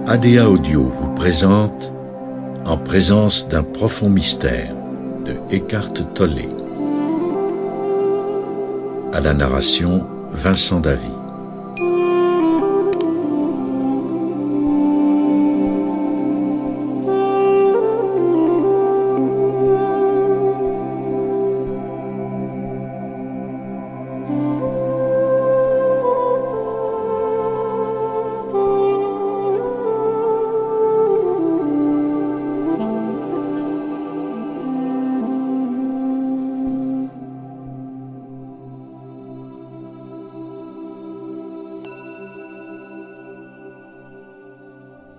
ADA Audio vous présente En présence d'un profond mystère de Eckhart Tolle. À la narration, Vincent Davy.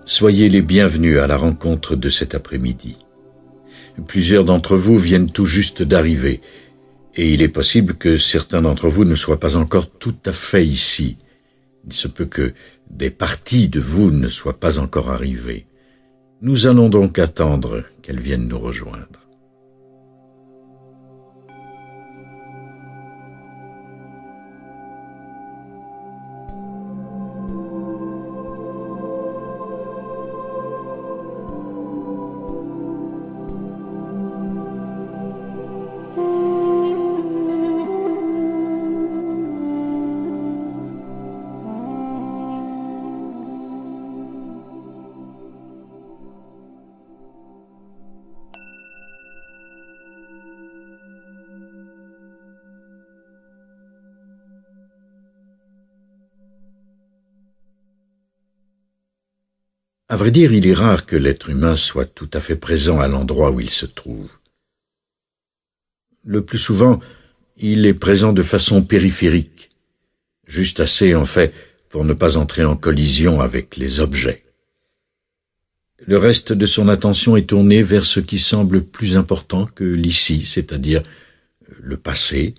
Soyez les bienvenus à la rencontre de cet après-midi. Plusieurs d'entre vous viennent tout juste d'arriver, et il est possible que certains d'entre vous ne soient pas encore tout à fait ici. Il se peut que des parties de vous ne soient pas encore arrivées. Nous allons donc attendre qu'elles viennent nous rejoindre. À vrai dire, il est rare que l'être humain soit tout à fait présent à l'endroit où il se trouve. Le plus souvent, il est présent de façon périphérique, juste assez en fait pour ne pas entrer en collision avec les objets. Le reste de son attention est tourné vers ce qui semble plus important que l'ici, c'est-à-dire le passé,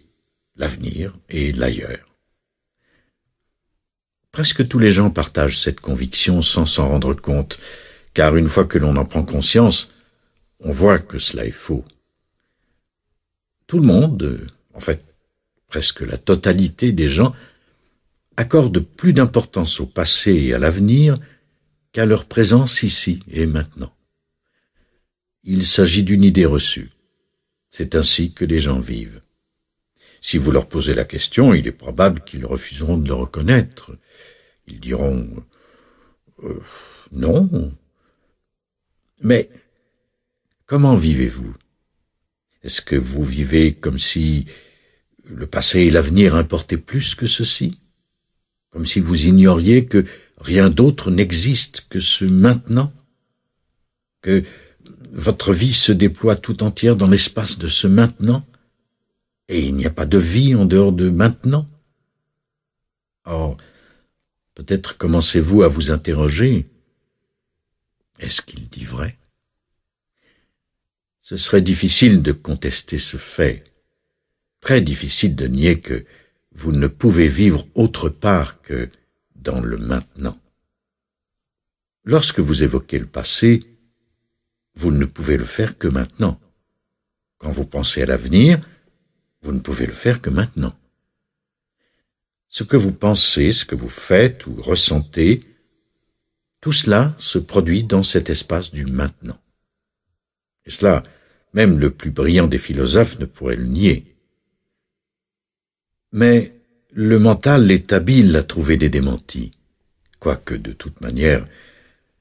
l'avenir et l'ailleurs. Presque tous les gens partagent cette conviction sans s'en rendre compte, car une fois que l'on en prend conscience, on voit que cela est faux. Tout le monde, en fait presque la totalité des gens, accordent plus d'importance au passé et à l'avenir qu'à leur présence ici et maintenant. Il s'agit d'une idée reçue. C'est ainsi que les gens vivent. Si vous leur posez la question, il est probable qu'ils refuseront de le reconnaître. Ils diront non. Mais comment vivez-vous? Est-ce que vous vivez comme si le passé et l'avenir importaient plus que ceci? Comme si vous ignoriez que rien d'autre n'existe que ce maintenant? Que votre vie se déploie tout entière dans l'espace de ce maintenant? Et il n'y a pas de vie en dehors de maintenant? Or, peut-être commencez-vous à vous interroger, est-ce qu'il dit vrai? Ce serait difficile de contester ce fait, très difficile de nier que vous ne pouvez vivre autre part que dans le maintenant. Lorsque vous évoquez le passé, vous ne pouvez le faire que maintenant. Quand vous pensez à l'avenir, vous ne pouvez le faire que maintenant. Ce que vous pensez, ce que vous faites ou ressentez, tout cela se produit dans cet espace du maintenant. Et cela, même le plus brillant des philosophes ne pourrait le nier. Mais le mental est habile à trouver des démentis, quoique de toute manière,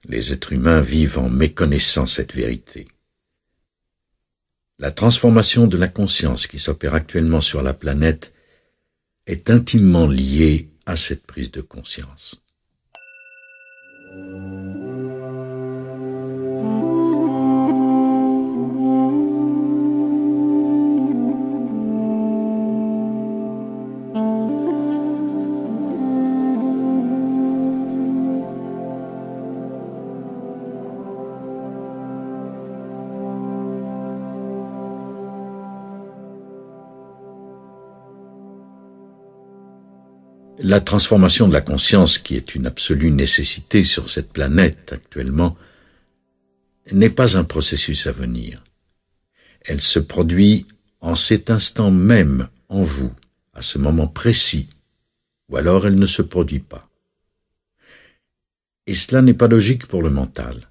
les êtres humains vivent en méconnaissant cette vérité. La transformation de la conscience qui s'opère actuellement sur la planète est intimement liée à cette prise de conscience. La transformation de la conscience, qui est une absolue nécessité sur cette planète actuellement, n'est pas un processus à venir. Elle se produit en cet instant même en vous, à ce moment précis, ou alors elle ne se produit pas. Et cela n'est pas logique pour le mental.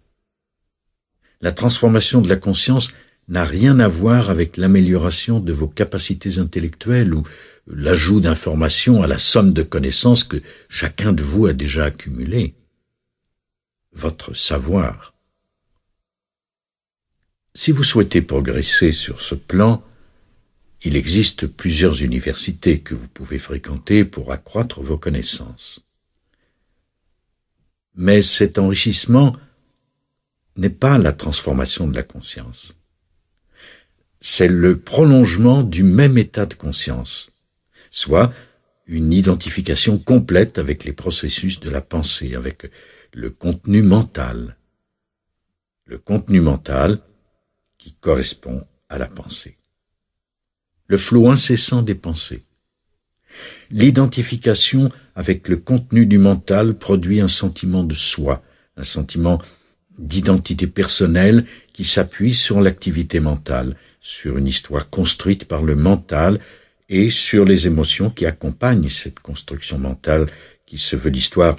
La transformation de la conscience n'a rien à voir avec l'amélioration de vos capacités intellectuelles ou l'ajout d'informations à la somme de connaissances que chacun de vous a déjà accumulées. Votre savoir. Si vous souhaitez progresser sur ce plan, il existe plusieurs universités que vous pouvez fréquenter pour accroître vos connaissances. Mais cet enrichissement n'est pas la transformation de la conscience. C'est le prolongement du même état de conscience, soit une identification complète avec les processus de la pensée, avec le contenu mental. Le contenu mental qui correspond à la pensée. Le flot incessant des pensées. L'identification avec le contenu du mental produit un sentiment de soi, un sentiment d'identité personnelle qui s'appuie sur l'activité mentale, sur une histoire construite par le mental et sur les émotions qui accompagnent cette construction mentale qui se veut l'histoire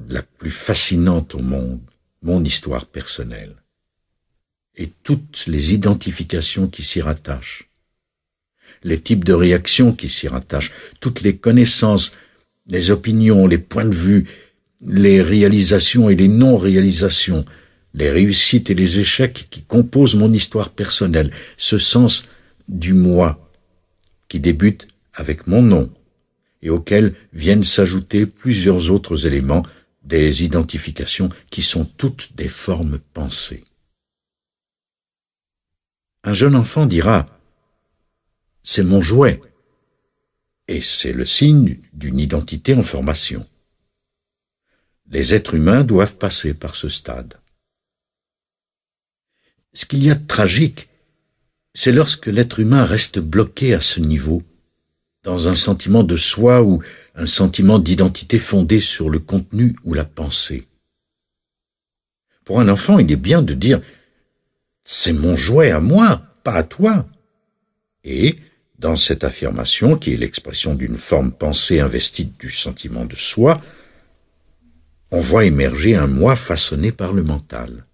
la plus fascinante au monde, mon histoire personnelle. Et toutes les identifications qui s'y rattachent, les types de réactions qui s'y rattachent, toutes les connaissances, les opinions, les points de vue, les réalisations et les non-réalisations, les réussites et les échecs qui composent mon histoire personnelle, ce sens du moi qui débute avec mon nom et auquel viennent s'ajouter plusieurs autres éléments, des identifications qui sont toutes des formes pensées. Un jeune enfant dira « c'est mon jouet » et c'est le signe d'une identité en formation. Les êtres humains doivent passer par ce stade. Ce qu'il y a de tragique, c'est lorsque l'être humain reste bloqué à ce niveau, dans un sentiment de soi ou un sentiment d'identité fondé sur le contenu ou la pensée. Pour un enfant, il est bien de dire « c'est mon jouet à moi, pas à toi ». Et, dans cette affirmation, qui est l'expression d'une forme pensée investie du sentiment de soi, on voit émerger un moi façonné par le mental.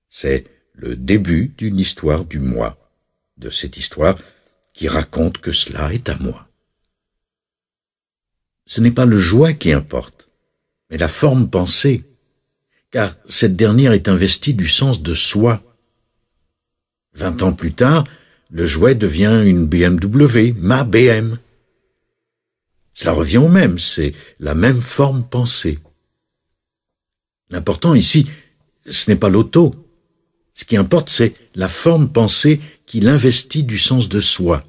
C'est le début d'une histoire du moi, de cette histoire qui raconte que cela est à moi. Ce n'est pas le jouet qui importe, mais la forme pensée, car cette dernière est investie du sens de soi. 20 ans plus tard, le jouet devient une BMW, ma BM. Cela revient au même, c'est la même forme pensée. L'important ici, ce n'est pas l'auto. Ce qui importe, c'est la forme pensée qui l'investit du sens de soi.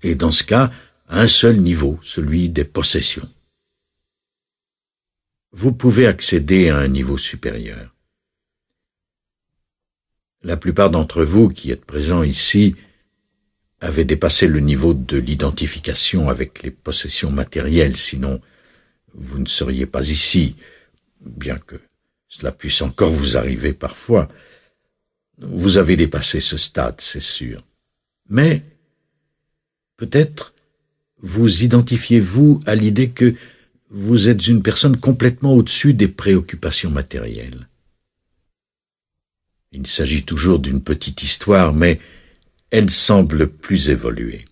Et dans ce cas, à un seul niveau, celui des possessions. Vous pouvez accéder à un niveau supérieur. La plupart d'entre vous qui êtes présents ici avaient dépassé le niveau de l'identification avec les possessions matérielles, sinon vous ne seriez pas ici, bien que cela puisse encore vous arriver parfois. Vous avez dépassé ce stade, c'est sûr. Mais peut-être vous identifiez-vous à l'idée que vous êtes une personne complètement au-dessus des préoccupations matérielles. Il s'agit toujours d'une petite histoire, mais elle semble plus évoluée.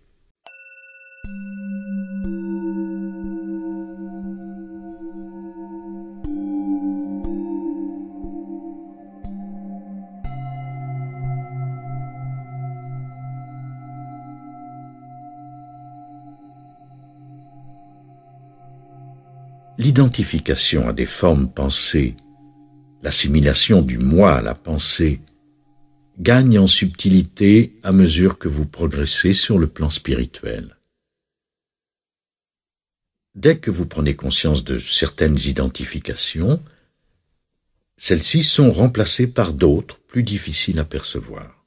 L'identification à des formes pensées, l'assimilation du moi à la pensée, gagne en subtilité à mesure que vous progressez sur le plan spirituel. Dès que vous prenez conscience de certaines identifications, celles-ci sont remplacées par d'autres plus difficiles à percevoir.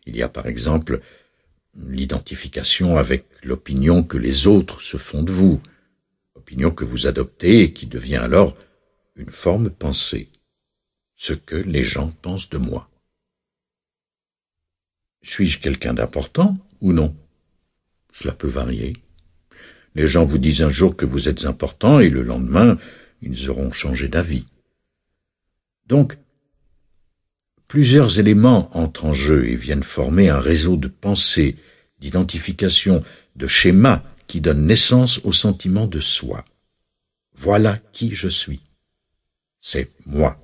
Il y a par exemple l'identification avec l'opinion que les autres se font de vous, opinion que vous adoptez et qui devient alors une forme pensée, ce que les gens pensent de moi. Suis-je quelqu'un d'important ou non? Cela peut varier. Les gens vous disent un jour que vous êtes important et le lendemain, ils auront changé d'avis. Donc, plusieurs éléments entrent en jeu et viennent former un réseau de pensées, d'identification, de schémas qui donnent naissance au sentiment de soi. Voilà qui je suis. C'est moi.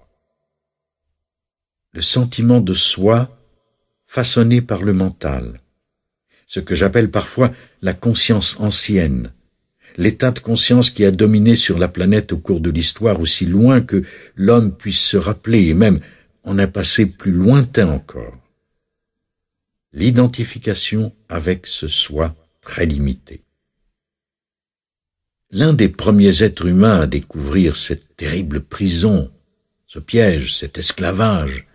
Le sentiment de soi façonné par le mental, ce que j'appelle parfois la conscience ancienne, l'état de conscience qui a dominé sur la planète au cours de l'histoire aussi loin que l'homme puisse se rappeler et même en un passé plus lointain encore. L'identification avec ce soi très limité. L'un des premiers êtres humains à découvrir cette terrible prison, ce piège, cet esclavage,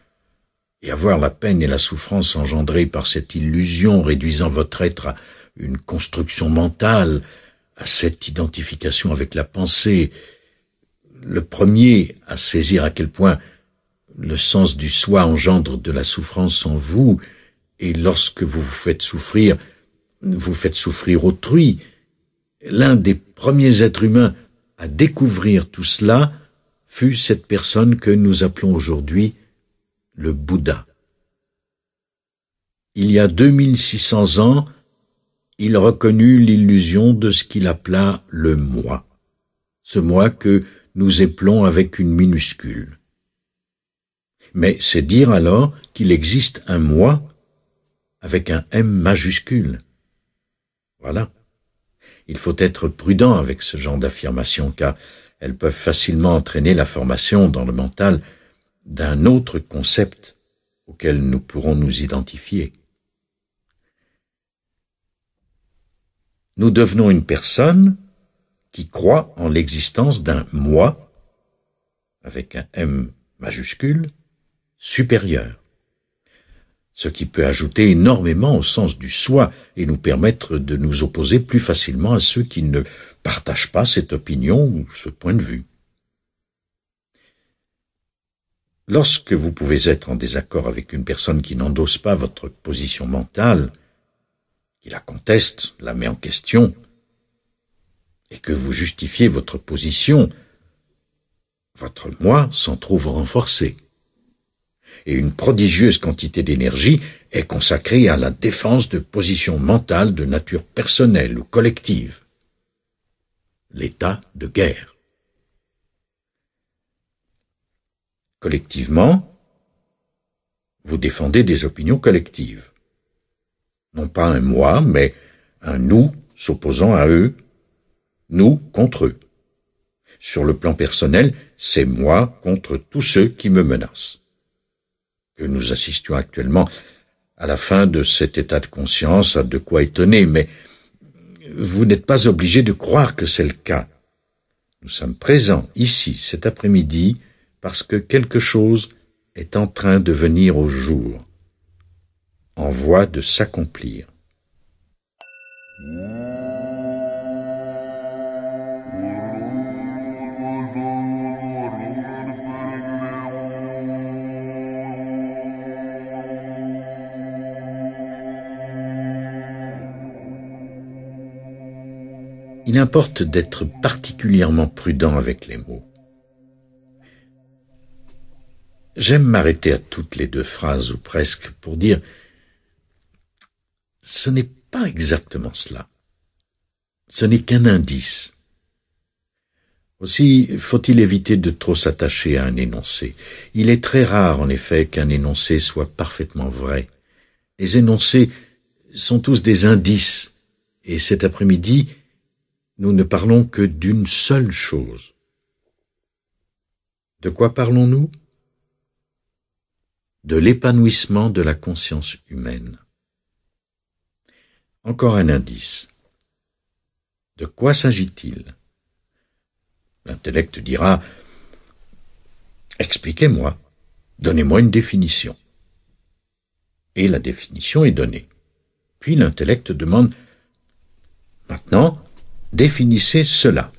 et à voir la peine et la souffrance engendrées par cette illusion réduisant votre être à une construction mentale, à cette identification avec la pensée, le premier à saisir à quel point le sens du soi engendre de la souffrance en vous, et lorsque vous faites souffrir autrui. L'un des premiers êtres humains à découvrir tout cela fut cette personne que nous appelons aujourd'hui le Bouddha. Il y a 2600 ans, il reconnut l'illusion de ce qu'il appela le moi, ce moi que nous épelons avec une minuscule. Mais c'est dire alors qu'il existe un moi avec un M majuscule. Voilà. Il faut être prudent avec ce genre d'affirmations car elles peuvent facilement entraîner la formation dans le mental d'un autre concept auquel nous pourrons nous identifier. Nous devenons une personne qui croit en l'existence d'un moi, avec un M majuscule, supérieur, ce qui peut ajouter énormément au sens du soi et nous permettre de nous opposer plus facilement à ceux qui ne partagent pas cette opinion ou ce point de vue. Lorsque vous pouvez être en désaccord avec une personne qui n'endosse pas votre position mentale, qui la conteste, la met en question, et que vous justifiez votre position, votre moi s'en trouve renforcé. Et une prodigieuse quantité d'énergie est consacrée à la défense de positions mentales de nature personnelle ou collective. L'état de guerre. Collectivement, vous défendez des opinions collectives. Non pas un moi, mais un nous s'opposant à eux, nous contre eux. Sur le plan personnel, c'est moi contre tous ceux qui me menacent. Que nous assistions actuellement à la fin de cet état de conscience a de quoi étonner, mais vous n'êtes pas obligé de croire que c'est le cas. Nous sommes présents ici cet après-midi parce que quelque chose est en train de venir au jour, en voie de s'accomplir. Il importe d'être particulièrement prudent avec les mots. J'aime m'arrêter à toutes les deux phrases ou presque pour dire « ce n'est pas exactement cela. Ce n'est qu'un indice. » Aussi, faut-il éviter de trop s'attacher à un énoncé. Il est très rare, en effet, qu'un énoncé soit parfaitement vrai. Les énoncés sont tous des indices, et cet après-midi, nous ne parlons que d'une seule chose. De quoi parlons-nous ? De l'épanouissement de la conscience humaine. Encore un indice. De quoi s'agit-il ? L'intellect dira « Expliquez-moi, donnez-moi une définition. » Et la définition est donnée. Puis l'intellect demande « Maintenant, définissez cela. »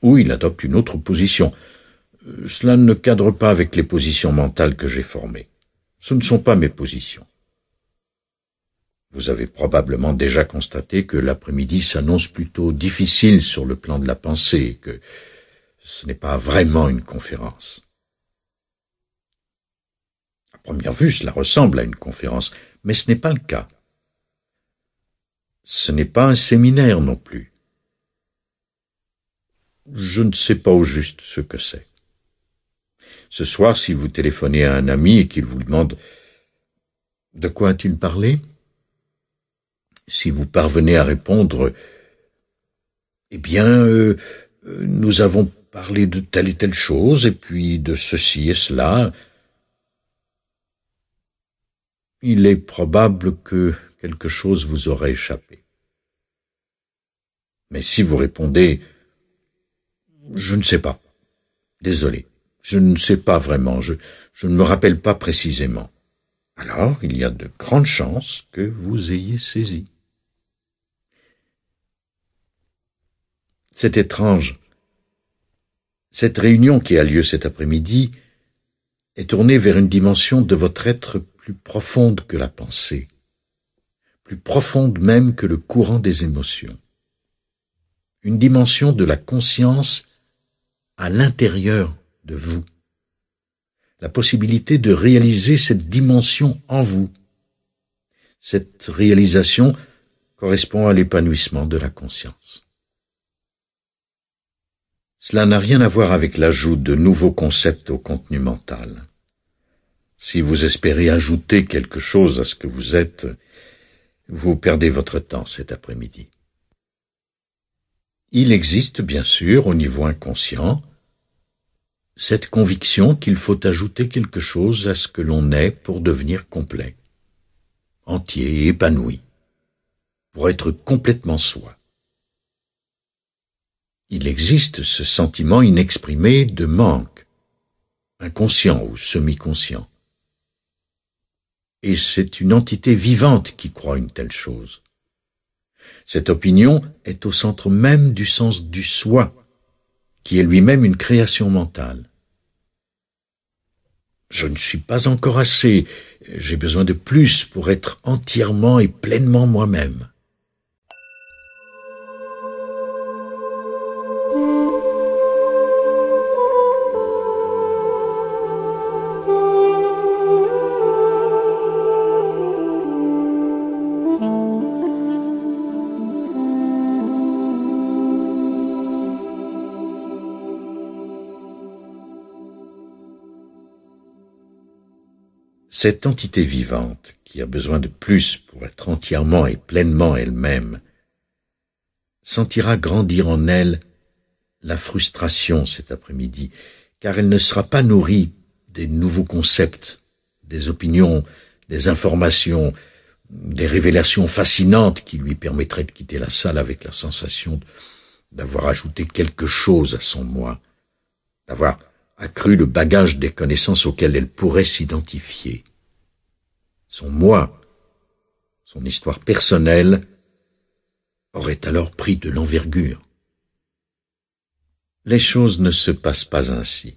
Ou il adopte une autre position. « Cela ne cadre pas avec les positions mentales que j'ai formées. Ce ne sont pas mes positions. » Vous avez probablement déjà constaté que l'après-midi s'annonce plutôt difficile sur le plan de la pensée, que ce n'est pas vraiment une conférence. À première vue, cela ressemble à une conférence, mais ce n'est pas le cas. Ce n'est pas un séminaire non plus. Je ne sais pas au juste ce que c'est. Ce soir, si vous téléphonez à un ami et qu'il vous demande « De quoi a-t-il parlé ?» Si vous parvenez à répondre « Eh bien, nous avons parlé de telle et telle chose, et puis de ceci et cela », il est probable que quelque chose vous aurait échappé. Mais si vous répondez « Je ne sais pas, désolé, je ne sais pas vraiment, je ne me rappelle pas précisément », alors il y a de grandes chances que vous ayez saisi. C'est étrange. Cette réunion qui a lieu cet après-midi est tournée vers une dimension de votre être plus profonde que la pensée, plus profonde même que le courant des émotions. Une dimension de la conscience à l'intérieur de vous. La possibilité de réaliser cette dimension en vous. Cette réalisation correspond à l'épanouissement de la conscience. Cela n'a rien à voir avec l'ajout de nouveaux concepts au contenu mental. Si vous espérez ajouter quelque chose à ce que vous êtes, vous perdez votre temps cet après-midi. Il existe, bien sûr, au niveau inconscient, cette conviction qu'il faut ajouter quelque chose à ce que l'on est pour devenir complet, entier et épanoui, pour être complètement soi. Il existe ce sentiment inexprimé de manque, inconscient ou semi-conscient. Et c'est une entité vivante qui croit une telle chose. Cette opinion est au centre même du sens du soi, qui est lui-même une création mentale. Je ne suis pas encore assez, j'ai besoin de plus pour être entièrement et pleinement moi-même. Cette entité vivante, qui a besoin de plus pour être entièrement et pleinement elle-même, sentira grandir en elle la frustration cet après-midi, car elle ne sera pas nourrie des nouveaux concepts, des opinions, des informations, des révélations fascinantes qui lui permettraient de quitter la salle avec la sensation d'avoir ajouté quelque chose à son moi, d'avoir accru le bagage des connaissances auxquelles elle pourrait s'identifier. Son moi, son histoire personnelle, aurait alors pris de l'envergure. Les choses ne se passent pas ainsi.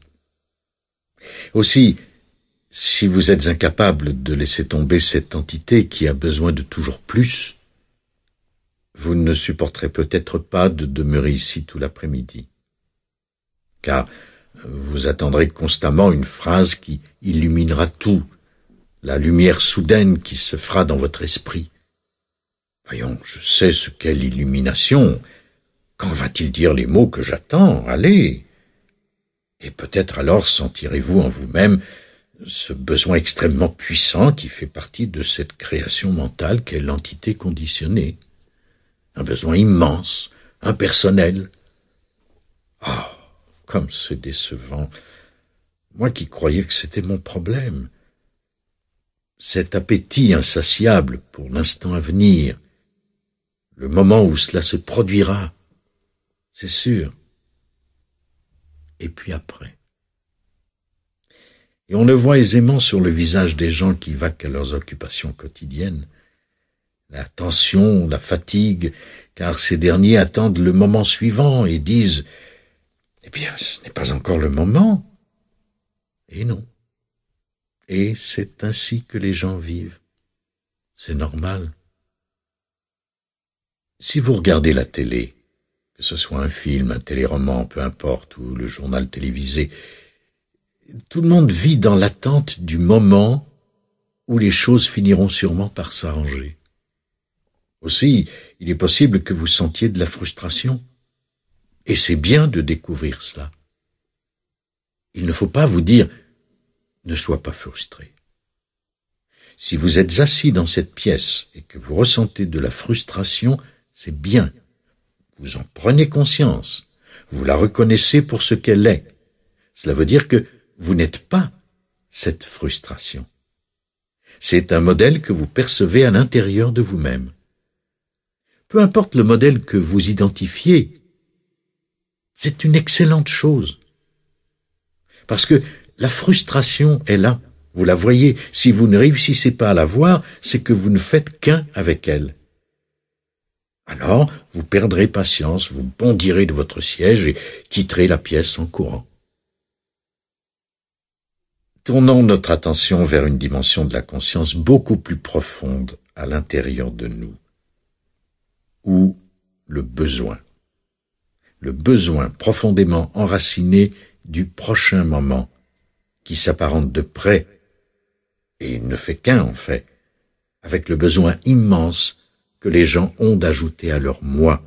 Aussi, si vous êtes incapable de laisser tomber cette entité qui a besoin de toujours plus, vous ne supporterez peut-être pas de demeurer ici tout l'après-midi. Car vous attendrez constamment une phrase qui illuminera tout, la lumière soudaine qui se fera dans votre esprit. Voyons, je sais ce qu'est l'illumination. Quand va-t-il dire les mots que j'attends? Allez! Et peut-être alors sentirez-vous en vous-même ce besoin extrêmement puissant qui fait partie de cette création mentale qu'est l'entité conditionnée. Un besoin immense, impersonnel. Ah, comme c'est décevant. Moi qui croyais que c'était mon problème. Cet appétit insatiable pour l'instant à venir, le moment où cela se produira, c'est sûr. Et puis après. Et on le voit aisément sur le visage des gens qui vaquent à leurs occupations quotidiennes. La tension, la fatigue, car ces derniers attendent le moment suivant et disent « Eh bien, ce n'est pas encore le moment. » Et non. Et c'est ainsi que les gens vivent. C'est normal. Si vous regardez la télé, que ce soit un film, un téléroman, peu importe, ou le journal télévisé, tout le monde vit dans l'attente du moment où les choses finiront sûrement par s'arranger. Aussi, il est possible que vous sentiez de la frustration. Et c'est bien de découvrir cela. Il ne faut pas vous dire « ne sois pas frustré ». Si vous êtes assis dans cette pièce et que vous ressentez de la frustration, c'est bien. Vous en prenez conscience. Vous la reconnaissez pour ce qu'elle est. Cela veut dire que vous n'êtes pas cette frustration. C'est un modèle que vous percevez à l'intérieur de vous-même. Peu importe le modèle que vous identifiez, c'est une excellente chose. Parce que la frustration est là. Vous la voyez. Si vous ne réussissez pas à la voir, c'est que vous ne faites qu'un avec elle. Alors, vous perdrez patience, vous bondirez de votre siège et quitterez la pièce en courant. Tournons notre attention vers une dimension de la conscience beaucoup plus profonde à l'intérieur de nous, ou le besoin profondément enraciné du prochain moment, qui s'apparente de près, et ne fait qu'un en fait, avec le besoin immense que les gens ont d'ajouter à leur moi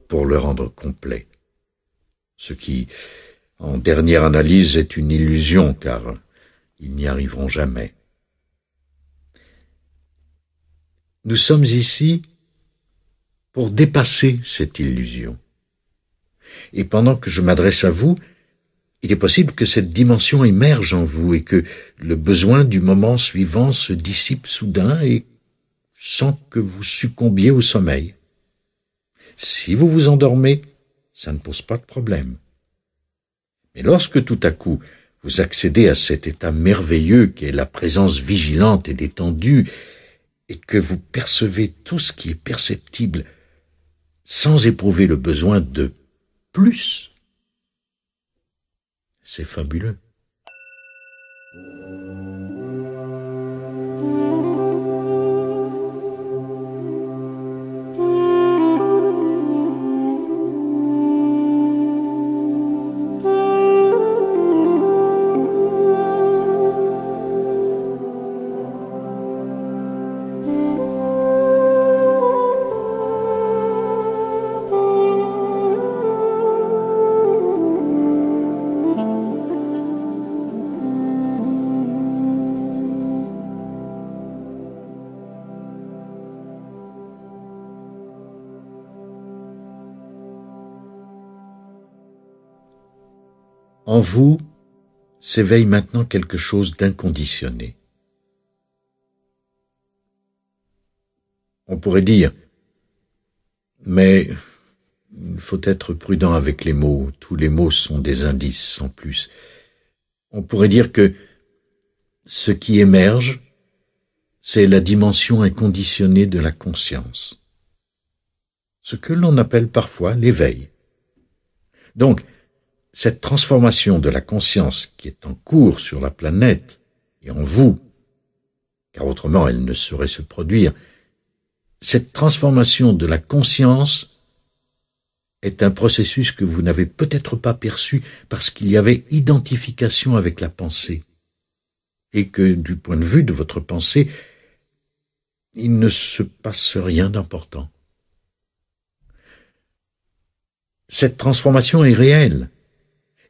pour le rendre complet. Ce qui, en dernière analyse, est une illusion, car ils n'y arriveront jamais. Nous sommes ici pour dépasser cette illusion. Et pendant que je m'adresse à vous, il est possible que cette dimension émerge en vous et que le besoin du moment suivant se dissipe soudain et sans que vous succombiez au sommeil. Si vous vous endormez, ça ne pose pas de problème. Mais lorsque tout à coup vous accédez à cet état merveilleux qu'est la présence vigilante et détendue et que vous percevez tout ce qui est perceptible sans éprouver le besoin de plus, c'est fabuleux. En vous s'éveille maintenant quelque chose d'inconditionné. On pourrait dire, mais il faut être prudent avec les mots, tous les mots sont des indices sans plus. On pourrait dire que ce qui émerge, c'est la dimension inconditionnée de la conscience, ce que l'on appelle parfois l'éveil. Donc, cette transformation de la conscience qui est en cours sur la planète et en vous, car autrement elle ne saurait se produire, cette transformation de la conscience est un processus que vous n'avez peut-être pas perçu parce qu'il y avait identification avec la pensée et que du point de vue de votre pensée, il ne se passe rien d'important. Cette transformation est réelle.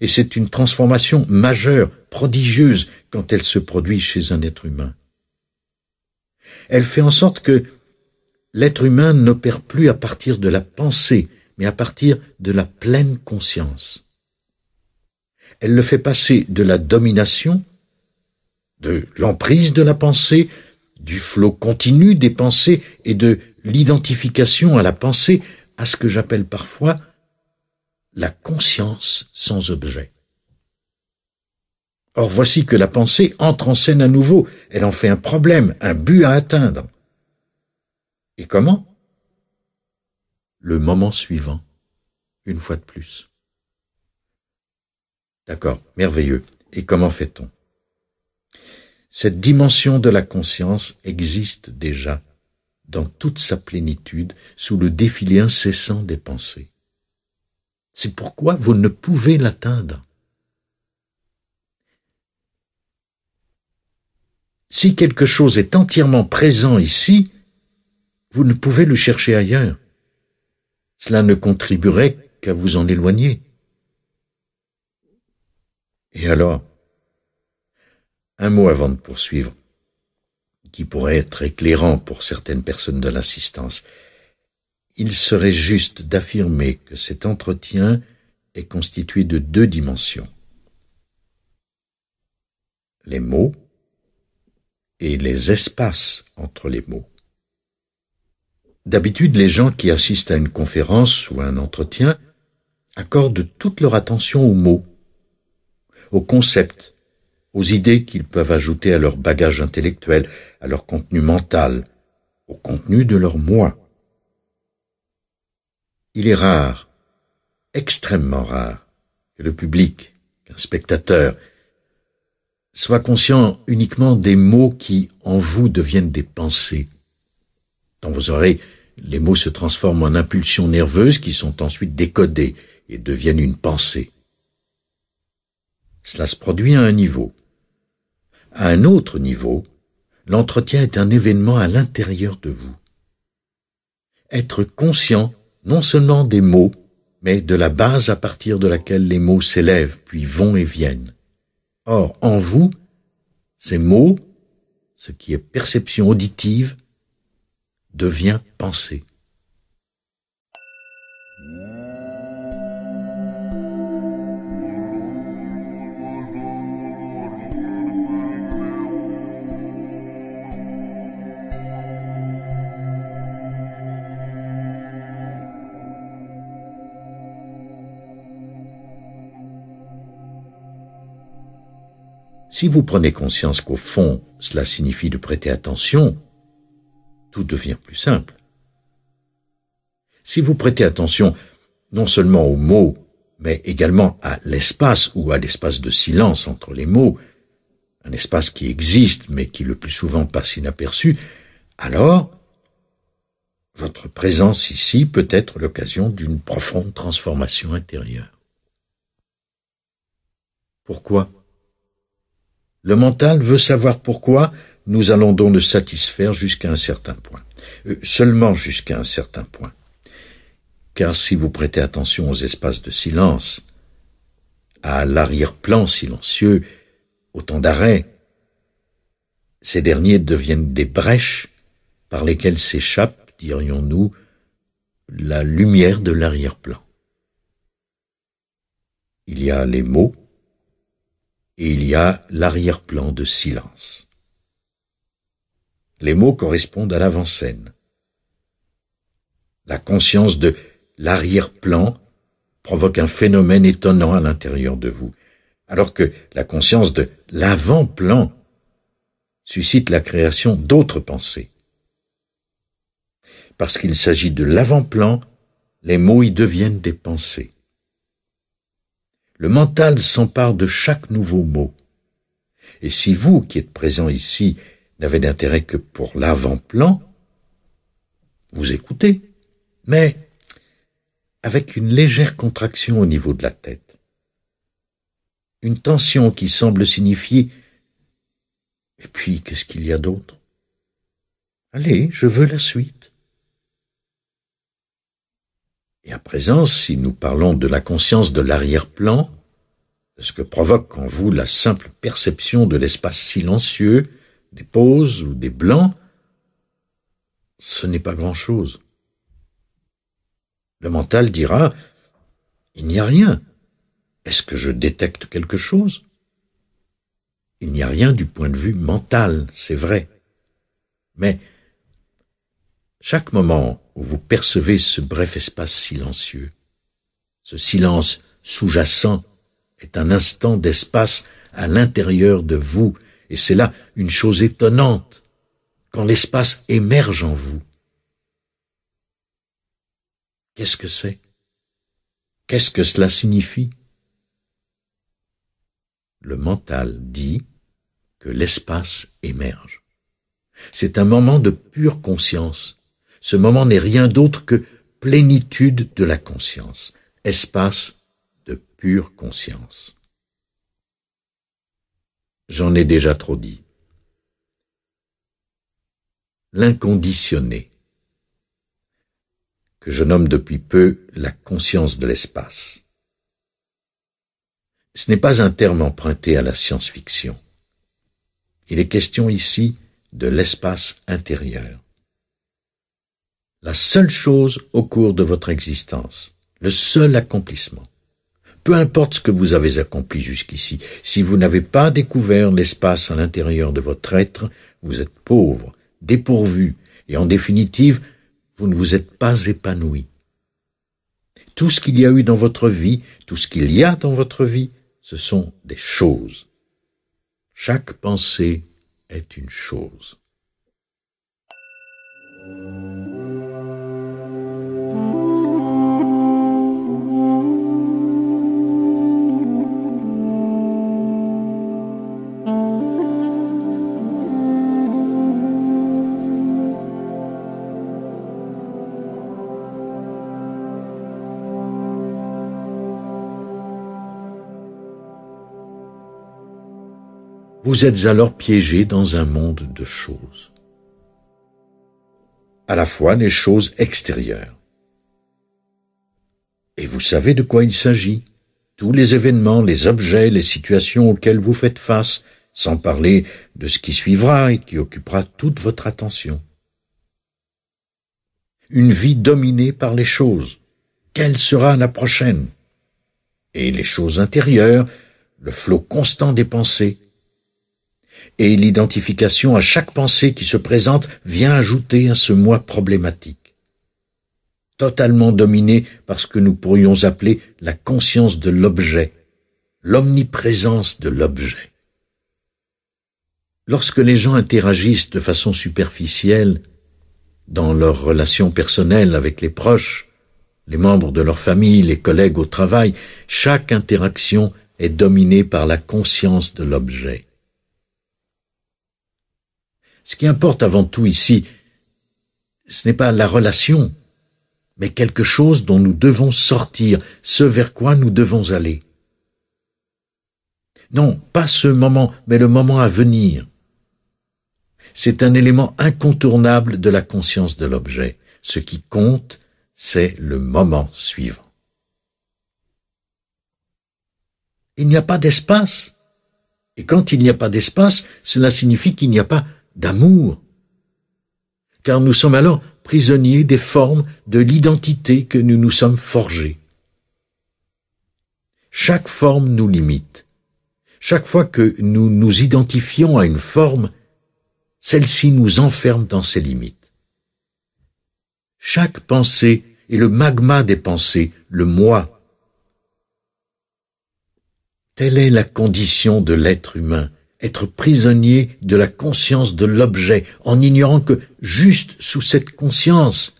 Et c'est une transformation majeure, prodigieuse, quand elle se produit chez un être humain. Elle fait en sorte que l'être humain n'opère plus à partir de la pensée, mais à partir de la pleine conscience. Elle le fait passer de la domination, de l'emprise de la pensée, du flot continu des pensées et de l'identification à la pensée, à ce que j'appelle parfois la conscience sans objet. Or voici que la pensée entre en scène à nouveau, elle en fait un problème, un but à atteindre. Et comment? Le moment suivant, une fois de plus. D'accord, merveilleux. Et comment fait-on? Cette dimension de la conscience existe déjà dans toute sa plénitude sous le défilé incessant des pensées. C'est pourquoi vous ne pouvez l'atteindre. Si quelque chose est entièrement présent ici, vous ne pouvez le chercher ailleurs. Cela ne contribuerait qu'à vous en éloigner. Et alors, un mot avant de poursuivre, qui pourrait être éclairant pour certaines personnes de l'assistance. Il serait juste d'affirmer que cet entretien est constitué de 2 dimensions. Les mots et les espaces entre les mots. D'habitude, les gens qui assistent à une conférence ou à un entretien accordent toute leur attention aux mots, aux concepts, aux idées qu'ils peuvent ajouter à leur bagage intellectuel, à leur contenu mental, au contenu de leur moi. Il est rare, extrêmement rare, que le public, qu'un spectateur, soit conscient uniquement des mots qui, en vous, deviennent des pensées. Dans vos oreilles, les mots se transforment en impulsions nerveuses qui sont ensuite décodées et deviennent une pensée. Cela se produit à un niveau. À un autre niveau, l'entretien est un événement à l'intérieur de vous. Être conscient non seulement des mots, mais de la base à partir de laquelle les mots s'élèvent, puis vont et viennent. Or, en vous, ces mots, ce qui est perception auditive, devient pensée. Si vous prenez conscience qu'au fond, cela signifie de prêter attention, tout devient plus simple. Si vous prêtez attention non seulement aux mots, mais également à l'espace ou à l'espace de silence entre les mots, un espace qui existe mais qui le plus souvent passe inaperçu, alors votre présence ici peut être l'occasion d'une profonde transformation intérieure. Pourquoi ? Le mental veut savoir pourquoi, nous allons donc le satisfaire jusqu'à un certain point. Seulement jusqu'à un certain point. Car si vous prêtez attention aux espaces de silence, à l'arrière-plan silencieux, au temps d'arrêt, ces derniers deviennent des brèches par lesquelles s'échappe, dirions-nous, la lumière de l'arrière-plan. Il y a les mots, et il y a l'arrière-plan de silence. Les mots correspondent à l'avant-scène. La conscience de l'arrière-plan provoque un phénomène étonnant à l'intérieur de vous, alors que la conscience de l'avant-plan suscite la création d'autres pensées. Parce qu'il s'agit de l'avant-plan, les mots y deviennent des pensées. Le mental s'empare de chaque nouveau mot. Et si vous, qui êtes présent ici, n'avez d'intérêt que pour l'avant-plan, vous écoutez, mais avec une légère contraction au niveau de la tête. Une tension qui semble signifier « Et puis, qu'est-ce qu'il y a d'autre ? Allez, je veux la suite. » Et à présent, si nous parlons de la conscience de l'arrière-plan, de ce que provoque en vous la simple perception de l'espace silencieux, des pauses ou des blancs, ce n'est pas grand-chose. Le mental dira « Il n'y a rien. Est-ce que je détecte quelque chose ?» Il n'y a rien du point de vue mental, c'est vrai. Mais chaque moment où vous percevez ce bref espace silencieux, ce silence sous-jacent est un instant d'espace à l'intérieur de vous, et c'est là une chose étonnante, quand l'espace émerge en vous. Qu'est-ce que c'est ? Qu'est-ce que cela signifie ? Le mental dit que l'espace émerge. C'est un moment de pure conscience. Ce moment n'est rien d'autre que plénitude de la conscience, espace de pure conscience. J'en ai déjà trop dit. L'inconditionné, que je nomme depuis peu la conscience de l'espace. Ce n'est pas un terme emprunté à la science-fiction. Il est question ici de l'espace intérieur. La seule chose au cours de votre existence, le seul accomplissement. Peu importe ce que vous avez accompli jusqu'ici, si vous n'avez pas découvert l'espace à l'intérieur de votre être, vous êtes pauvre, dépourvu, et en définitive, vous ne vous êtes pas épanoui. Tout ce qu'il y a eu dans votre vie, tout ce qu'il y a dans votre vie, ce sont des choses. Chaque pensée est une chose. Vous êtes alors piégé dans un monde de choses. À la fois les choses extérieures. Et vous savez de quoi il s'agit. Tous les événements, les objets, les situations auxquelles vous faites face, sans parler de ce qui suivra et qui occupera toute votre attention. Une vie dominée par les choses. Quelle sera la prochaine? Et les choses intérieures, le flot constant des pensées. Et l'identification à chaque pensée qui se présente vient ajouter à ce moi problématique. Totalement dominé par ce que nous pourrions appeler la conscience de l'objet, l'omniprésence de l'objet. Lorsque les gens interagissent de façon superficielle dans leurs relations personnelles avec les proches, les membres de leur famille, les collègues au travail, chaque interaction est dominée par la conscience de l'objet. Ce qui importe avant tout ici, ce n'est pas la relation, mais quelque chose dont nous devons sortir, ce vers quoi nous devons aller. Non, pas ce moment, mais le moment à venir. C'est un élément incontournable de la conscience de l'objet. Ce qui compte, c'est le moment suivant. Il n'y a pas d'espace. Et quand il n'y a pas d'espace, cela signifie qu'il n'y a pas d'amour. Car nous sommes alors prisonniers des formes de l'identité que nous nous sommes forgées. Chaque forme nous limite. Chaque fois que nous nous identifions à une forme, celle-ci nous enferme dans ses limites. Chaque pensée est le magma des pensées, le moi. Telle est la condition de l'être humain, être prisonnier de la conscience de l'objet, en ignorant que, juste sous cette conscience,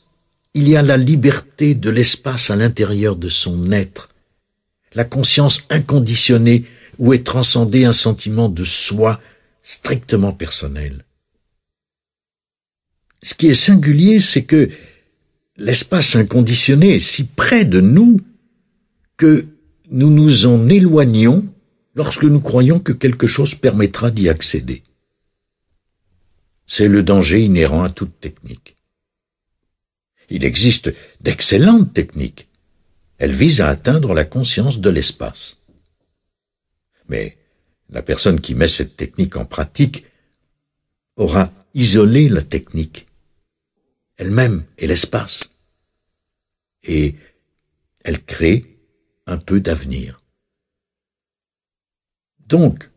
il y a la liberté de l'espace à l'intérieur de son être, la conscience inconditionnée où est transcendé un sentiment de soi strictement personnel. Ce qui est singulier, c'est que l'espace inconditionné est si près de nous que nous nous en éloignons lorsque nous croyons que quelque chose permettra d'y accéder. C'est le danger inhérent à toute technique. Il existe d'excellentes techniques. Elles visent à atteindre la conscience de l'espace. Mais la personne qui met cette technique en pratique aura isolé la technique elle-même et l'espace. Et elle crée un peu d'avenir. Donc,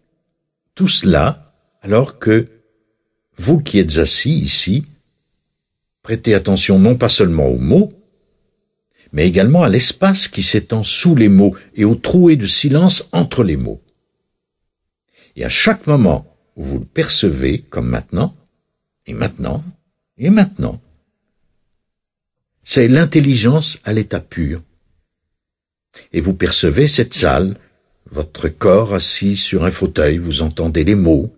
tout cela, alors que vous qui êtes assis ici, prêtez attention non pas seulement aux mots, mais également à l'espace qui s'étend sous les mots et aux trouées de silence entre les mots. Et à chaque moment où vous le percevez, comme maintenant, et maintenant, et maintenant, c'est l'intelligence à l'état pur. Et vous percevez cette salle, votre corps assis sur un fauteuil, vous entendez les mots.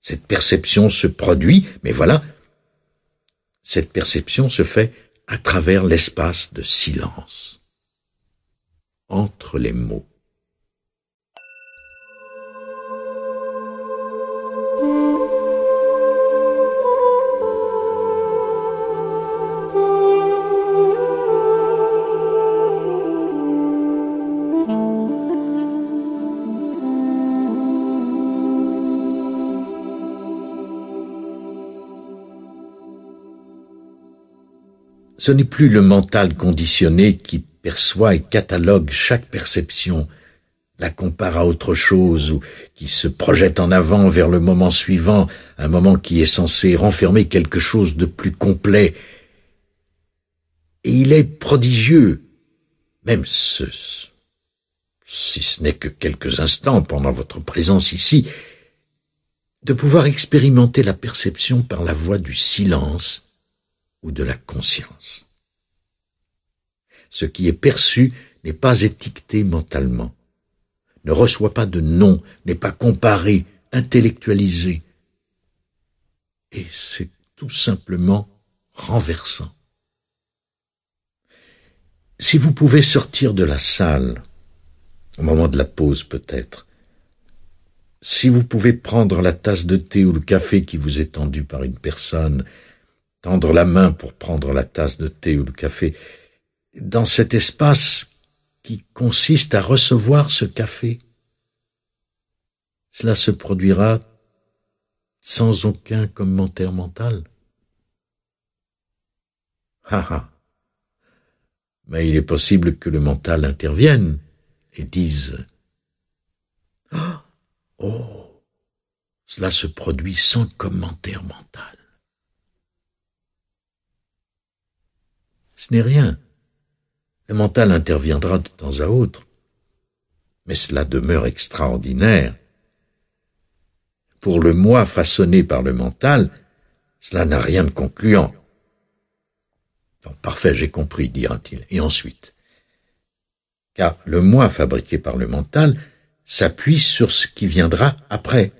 Cette perception se produit, mais voilà, cette perception se fait à travers l'espace de silence. entre les mots. Ce n'est plus le mental conditionné qui perçoit et catalogue chaque perception, la compare à autre chose ou qui se projette en avant vers le moment suivant, un moment qui est censé renfermer quelque chose de plus complet. Et il est prodigieux, même si ce n'est que quelques instants pendant votre présence ici, de pouvoir expérimenter la perception par la voie du silence ou de la conscience. Ce qui est perçu n'est pas étiqueté mentalement, ne reçoit pas de nom, n'est pas comparé, intellectualisé. Et c'est tout simplement renversant. Si vous pouvez sortir de la salle, au moment de la pause peut-être, si vous pouvez prendre la tasse de thé ou le café qui vous est tendu par une personne, tendre la main pour prendre la tasse de thé ou le café, dans cet espace qui consiste à recevoir ce café, cela se produira sans aucun commentaire mental. Mais il est possible que le mental intervienne et dise « Oh, cela se produit sans commentaire mental. » Ce n'est rien. Le mental interviendra de temps à autre, mais cela demeure extraordinaire. Pour le moi façonné par le mental, cela n'a rien de concluant. « Parfait, j'ai compris, dira-t-il. Et ensuite, car le moi fabriqué par le mental s'appuie sur ce qui viendra après,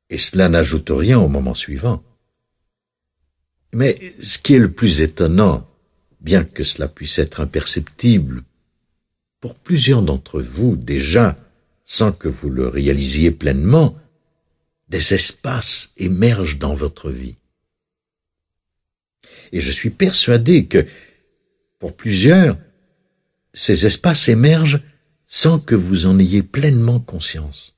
et cela n'ajoute rien au moment suivant. Mais ce qui est le plus étonnant, bien que cela puisse être imperceptible, pour plusieurs d'entre vous déjà, sans que vous le réalisiez pleinement, des espaces émergent dans votre vie. Et je suis persuadé que, pour plusieurs, ces espaces émergent sans que vous en ayez pleinement conscience.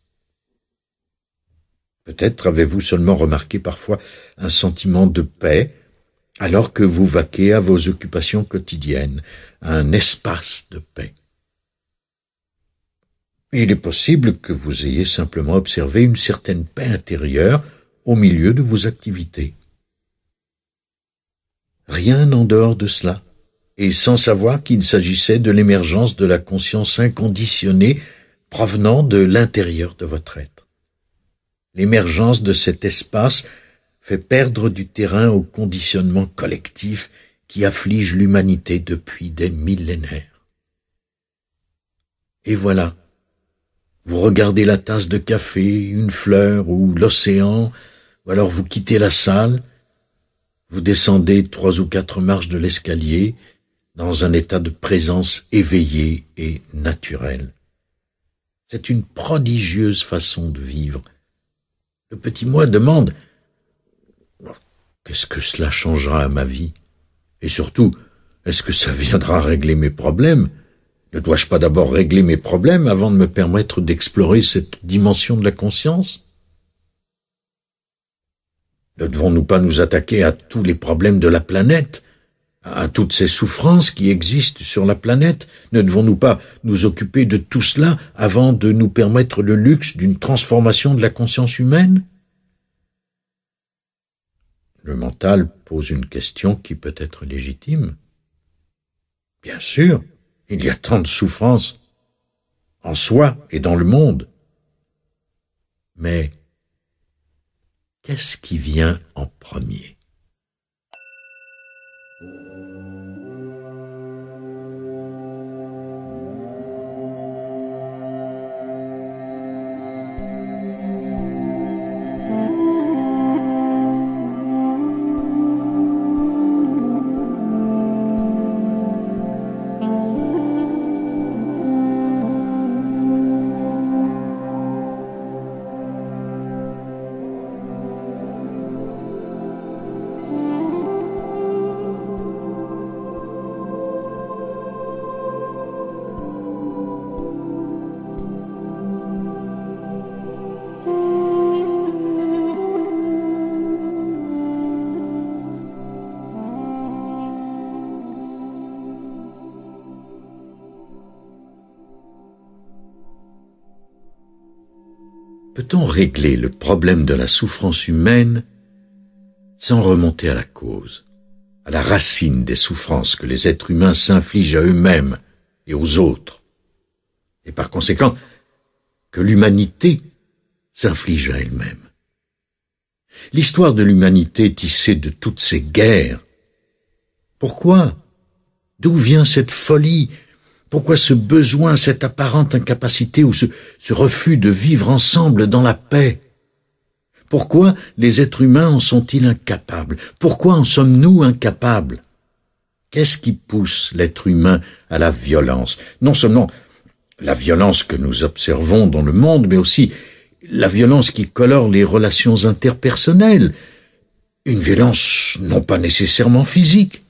Peut-être avez-vous seulement remarqué parfois un sentiment de paix, alors que vous vaquez à vos occupations quotidiennes, un espace de paix. Il est possible que vous ayez simplement observé une certaine paix intérieure au milieu de vos activités. Rien en dehors de cela, et sans savoir qu'il s'agissait de l'émergence de la conscience inconditionnée provenant de l'intérieur de votre être. L'émergence de cet espace fait perdre du terrain au conditionnement collectif qui afflige l'humanité depuis des millénaires. Et voilà, vous regardez la tasse de café, une fleur ou l'océan, ou alors vous quittez la salle, vous descendez 3 ou 4 marches de l'escalier dans un état de présence éveillé et naturel. C'est une prodigieuse façon de vivre. Le petit moi demande « Qu'est-ce que cela changera à ma vie ? Et surtout, est-ce que ça viendra régler mes problèmes ? Ne dois-je pas d'abord régler mes problèmes avant de me permettre d'explorer cette dimension de la conscience ? Ne devons-nous pas nous attaquer à tous les problèmes de la planète, à toutes ces souffrances qui existent sur la planète? Ne devons-nous pas nous occuper de tout cela avant de nous permettre le luxe d'une transformation de la conscience humaine? Le mental pose une question qui peut être légitime. Bien sûr, il y a tant de souffrances en soi et dans le monde. Mais qu'est-ce qui vient en premier ? Peut-on régler le problème de la souffrance humaine sans remonter à la cause, à la racine des souffrances que les êtres humains s'infligent à eux-mêmes et aux autres, et par conséquent que l'humanité s'inflige à elle-même? L'histoire de l'humanité tissée de toutes ces guerres. Pourquoi? D'où vient cette folie? Pourquoi ce besoin, cette apparente incapacité ou ce refus de vivre ensemble dans la paix? Pourquoi les êtres humains en sont-ils incapables? Pourquoi en sommes-nous incapables? Qu'est-ce qui pousse l'être humain à la violence? Non seulement la violence que nous observons dans le monde, mais aussi la violence qui colore les relations interpersonnelles. Une violence non pas nécessairement physique.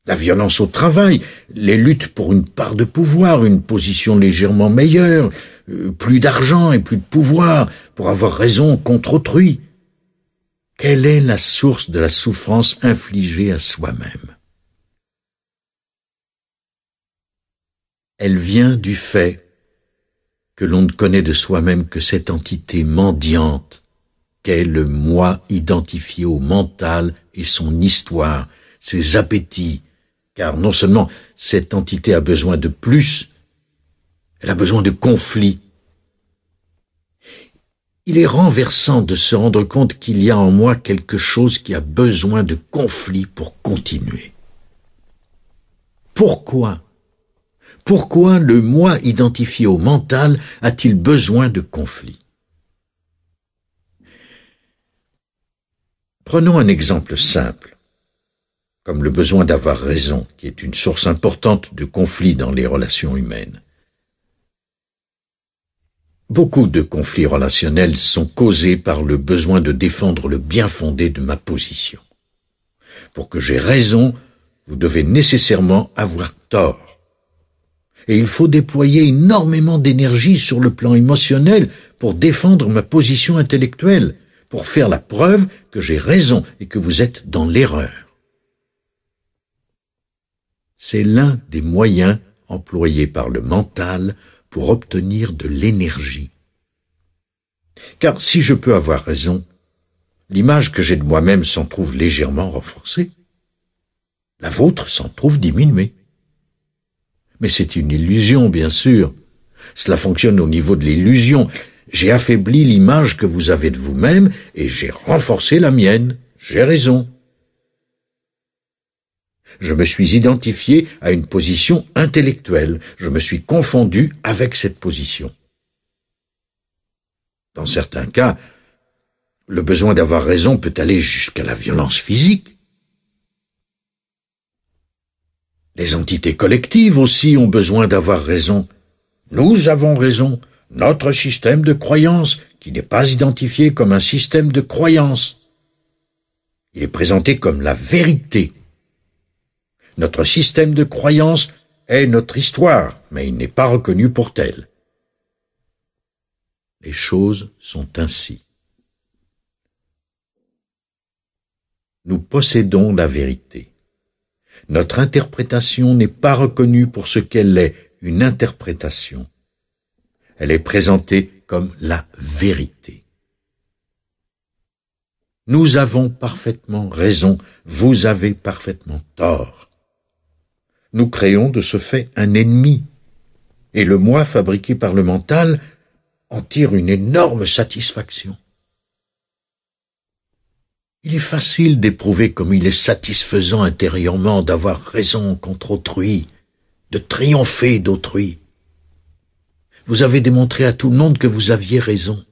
La violence au travail, les luttes pour une part de pouvoir, une position légèrement meilleure, plus d'argent et plus de pouvoir pour avoir raison contre autrui. Quelle est la source de la souffrance infligée à soi-même? Elle vient du fait que l'on ne connaît de soi-même que cette entité mendiante qu'est le moi identifié au mental et son histoire, ses appétits, car non seulement cette entité a besoin de plus, elle a besoin de conflit. Il est renversant de se rendre compte qu'il y a en moi quelque chose qui a besoin de conflit pour continuer. Pourquoi? Pourquoi le moi identifié au mental a-t-il besoin de conflit? Prenons un exemple simple, comme le besoin d'avoir raison, qui est une source importante de conflit dans les relations humaines. Beaucoup de conflits relationnels sont causés par le besoin de défendre le bien fondé de ma position. Pour que j'aie raison, vous devez nécessairement avoir tort. Et il faut déployer énormément d'énergie sur le plan émotionnel pour défendre ma position intellectuelle, pour faire la preuve que j'ai raison et que vous êtes dans l'erreur. C'est l'un des moyens employés par le mental pour obtenir de l'énergie. Car si je peux avoir raison, l'image que j'ai de moi-même s'en trouve légèrement renforcée. La vôtre s'en trouve diminuée. Mais c'est une illusion, bien sûr. Cela fonctionne au niveau de l'illusion. J'ai affaibli l'image que vous avez de vous-même et j'ai renforcé la mienne. J'ai raison. Je me suis identifié à une position intellectuelle. Je me suis confondu avec cette position. Dans certains cas, le besoin d'avoir raison peut aller jusqu'à la violence physique. Les entités collectives aussi ont besoin d'avoir raison. Nous avons raison. Notre système de croyance, qui n'est pas identifié comme un système de croyance, il est présenté comme la vérité. Notre système de croyance est notre histoire, mais il n'est pas reconnu pour tel. Les choses sont ainsi. Nous possédons la vérité. Notre interprétation n'est pas reconnue pour ce qu'elle est, une interprétation. Elle est présentée comme la vérité. Nous avons parfaitement raison, vous avez parfaitement tort. Nous créons de ce fait un ennemi, et le moi fabriqué par le mental en tire une énorme satisfaction. Il est facile d'éprouver comme il est satisfaisant intérieurement d'avoir raison contre autrui, de triompher d'autrui. Vous avez démontré à tout le monde que vous aviez raison.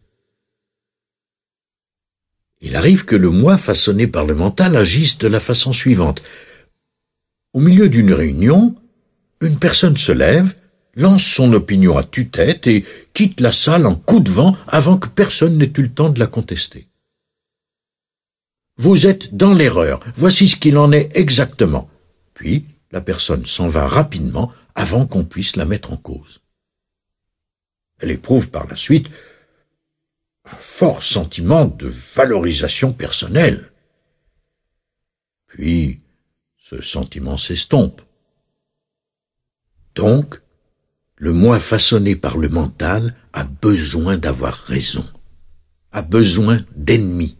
Il arrive que le moi façonné par le mental agisse de la façon suivante. Au milieu d'une réunion, une personne se lève, lance son opinion à tue-tête et quitte la salle en coup de vent avant que personne n'ait eu le temps de la contester. Vous êtes dans l'erreur, voici ce qu'il en est exactement. Puis, la personne s'en va rapidement avant qu'on puisse la mettre en cause. Elle éprouve par la suite un fort sentiment de valorisation personnelle. Puis, ce sentiment s'estompe. Donc, le moi façonné par le mental a besoin d'avoir raison, a besoin d'ennemis.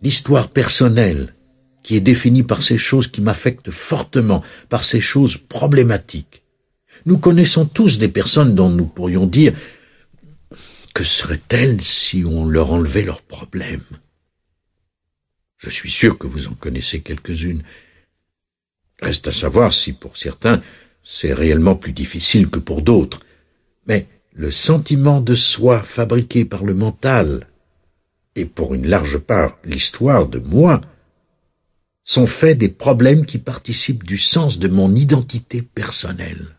L'histoire personnelle, qui est définie par ces choses qui m'affectent fortement, par ces choses problématiques. Nous connaissons tous des personnes dont nous pourrions dire « Que seraient-elles si on leur enlevait leurs problèmes ?» Je suis sûr que vous en connaissez quelques-unes. Reste à savoir si pour certains, c'est réellement plus difficile que pour d'autres. Mais le sentiment de soi fabriqué par le mental, et pour une large part l'histoire de moi, sont faits des problèmes qui participent du sens de mon identité personnelle.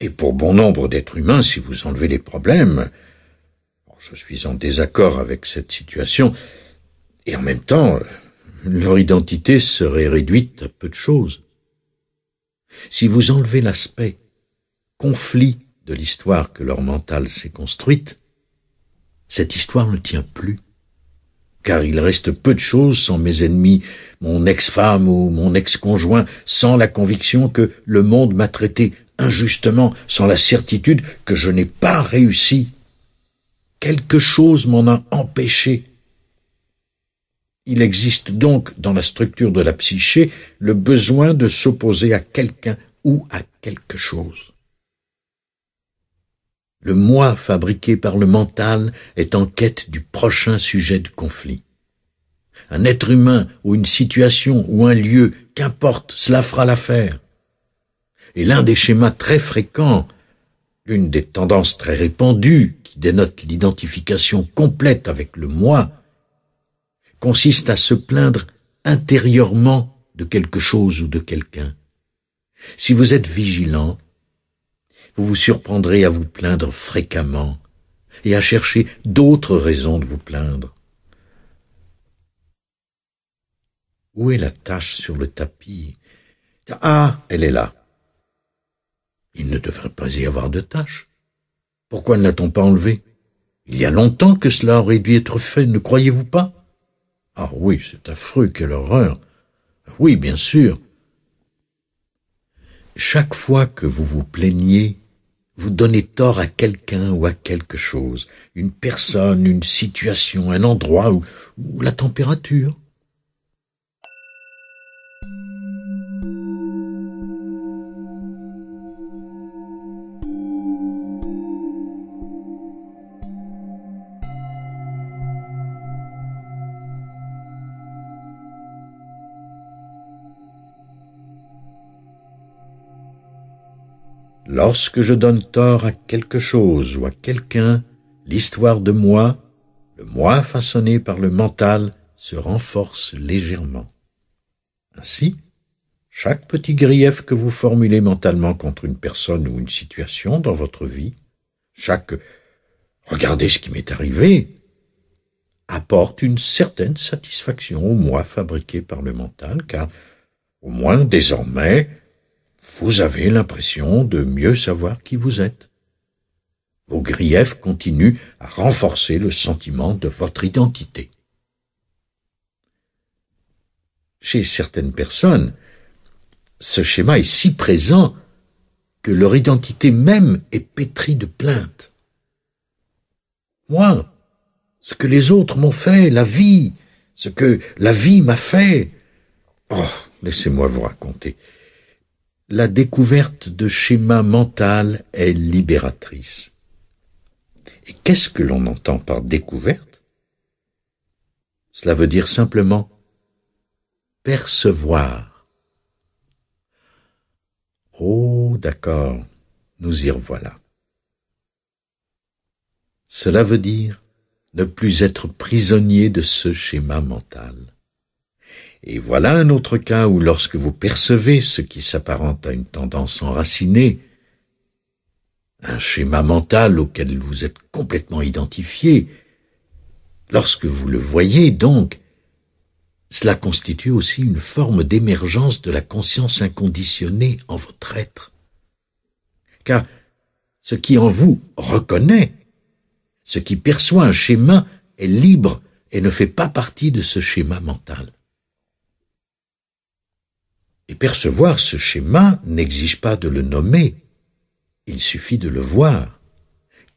Et pour bon nombre d'êtres humains, si vous enlevez les problèmes, je suis en désaccord avec cette situation, et en même temps, leur identité serait réduite à peu de choses. Si vous enlevez l'aspect conflit de l'histoire que leur mental s'est construite, cette histoire ne tient plus, car il reste peu de choses sans mes ennemis, mon ex-femme ou mon ex-conjoint, sans la conviction que le monde m'a traité injustement, sans la certitude que je n'ai pas réussi. Quelque chose m'en a empêché. Il existe donc dans la structure de la psyché le besoin de s'opposer à quelqu'un ou à quelque chose. Le moi fabriqué par le mental est en quête du prochain sujet de conflit. Un être humain ou une situation ou un lieu, qu'importe, cela fera l'affaire. Et l'un des schémas très fréquents, l'une des tendances très répandues qui dénote l'identification complète avec le moi, consiste à se plaindre intérieurement de quelque chose ou de quelqu'un. Si vous êtes vigilant, vous vous surprendrez à vous plaindre fréquemment et à chercher d'autres raisons de vous plaindre. Où est la tache sur le tapis? Ah, elle est là. Il ne devrait pas y avoir de tache. Pourquoi ne l'a-t-on pas enlevée? Il y a longtemps que cela aurait dû être fait, ne croyez-vous pas? Ah oui, c'est affreux, quelle horreur. Oui, bien sûr. Chaque fois que vous vous plaignez, vous donnez tort à quelqu'un ou à quelque chose, une personne, une situation, un endroit ou la température. Lorsque je donne tort à quelque chose ou à quelqu'un, l'histoire de moi, le moi façonné par le mental, se renforce légèrement. Ainsi, chaque petit grief que vous formulez mentalement contre une personne ou une situation dans votre vie, chaque « regardez ce qui m'est arrivé » apporte une certaine satisfaction au moi fabriqué par le mental, car au moins désormais, vous avez l'impression de mieux savoir qui vous êtes. Vos griefs continuent à renforcer le sentiment de votre identité. Chez certaines personnes, ce schéma est si présent que leur identité même est pétrie de plaintes. Moi, ce que les autres m'ont fait, la vie, ce que la vie m'a fait. Oh, laissez-moi vous raconter. La découverte de schémas mentaux est libératrice. Et qu'est-ce que l'on entend par découverte? Cela veut dire simplement percevoir. Oh, d'accord, nous y revoilà. Cela veut dire ne plus être prisonnier de ce schéma mental. Et voilà un autre cas où lorsque vous percevez ce qui s'apparente à une tendance enracinée, un schéma mental auquel vous êtes complètement identifié, Lorsque vous le voyez, donc, cela constitue aussi une forme d'émergence de la conscience inconditionnée en votre être. Car ce qui en vous reconnaît, ce qui perçoit un schéma est libre et ne fait pas partie de ce schéma mental. Et percevoir ce schéma n'exige pas de le nommer, il suffit de le voir.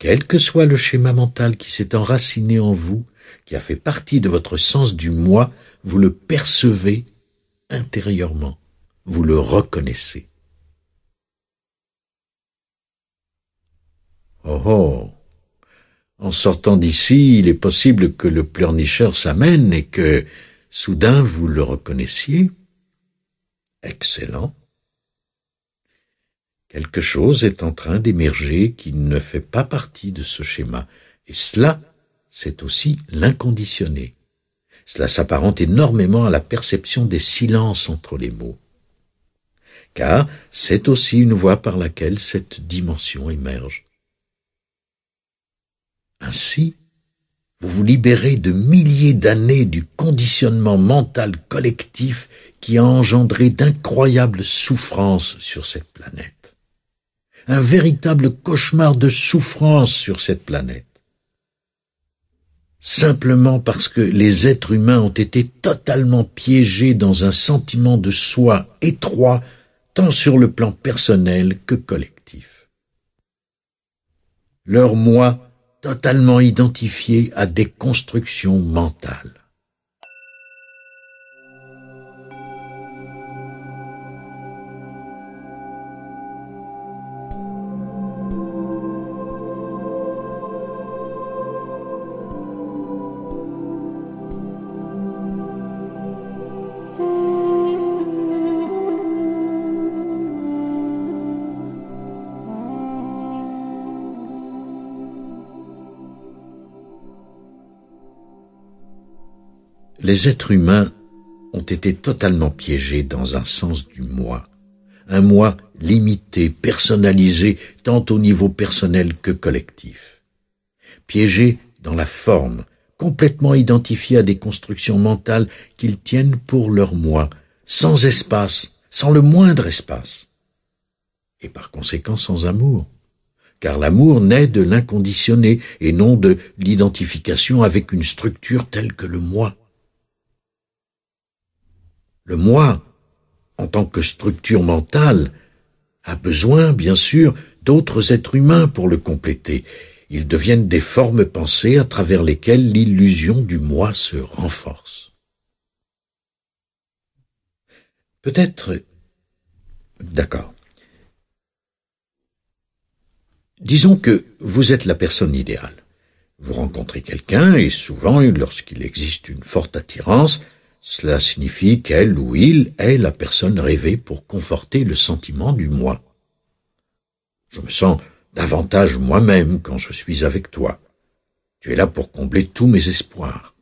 Quel que soit le schéma mental qui s'est enraciné en vous, qui a fait partie de votre sens du moi, vous le percevez intérieurement, vous le reconnaissez. Oh oh! En sortant d'ici, il est possible que le pleurnicheur s'amène et que, soudain, vous le reconnaissiez. Excellent. Quelque chose est en train d'émerger qui ne fait pas partie de ce schéma. Et cela, c'est aussi l'inconditionné. Cela s'apparente énormément à la perception des silences entre les mots. Car c'est aussi une voie par laquelle cette dimension émerge. Ainsi, vous vous libérez de milliers d'années du conditionnement mental collectif qui a engendré d'incroyables souffrances sur cette planète. Un véritable cauchemar de souffrance sur cette planète. Simplement parce que les êtres humains ont été totalement piégés dans un sentiment de soi étroit, tant sur le plan personnel que collectif. Leur moi totalement identifié à des constructions mentales. Les êtres humains ont été totalement piégés dans un sens du moi. Un moi limité, personnalisé, tant au niveau personnel que collectif. Piégés dans la forme, complètement identifiés à des constructions mentales qu'ils tiennent pour leur moi, sans espace, sans le moindre espace. Et par conséquent sans amour. Car l'amour naît de l'inconditionné et non de l'identification avec une structure telle que le moi. Le moi, en tant que structure mentale, a besoin, bien sûr, d'autres êtres humains pour le compléter. Ils deviennent des formes pensées à travers lesquelles l'illusion du moi se renforce. Peut-être... D'accord. Disons que vous êtes la personne idéale. Vous rencontrez quelqu'un et souvent, lorsqu'il existe une forte attirance, cela signifie qu'elle ou il est la personne rêvée pour conforter le sentiment du moi. Je me sens davantage moi-même quand je suis avec toi. Tu es là pour combler tous mes espoirs.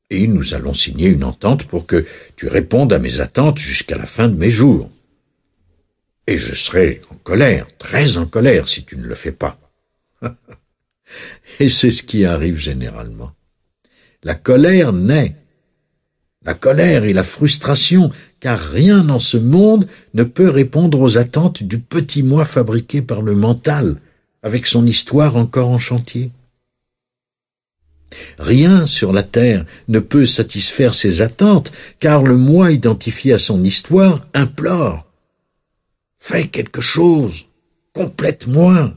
Et nous allons signer une entente pour que tu répondes à mes attentes jusqu'à la fin de mes jours. Et je serai en colère, très en colère, si tu ne le fais pas. Et c'est ce qui arrive généralement. La colère naît. La colère et la frustration, car rien dans ce monde ne peut répondre aux attentes du petit moi fabriqué par le mental, avec son histoire encore en chantier. Rien sur la terre ne peut satisfaire ses attentes, car le moi identifié à son histoire implore. Fais quelque chose, complète-moi.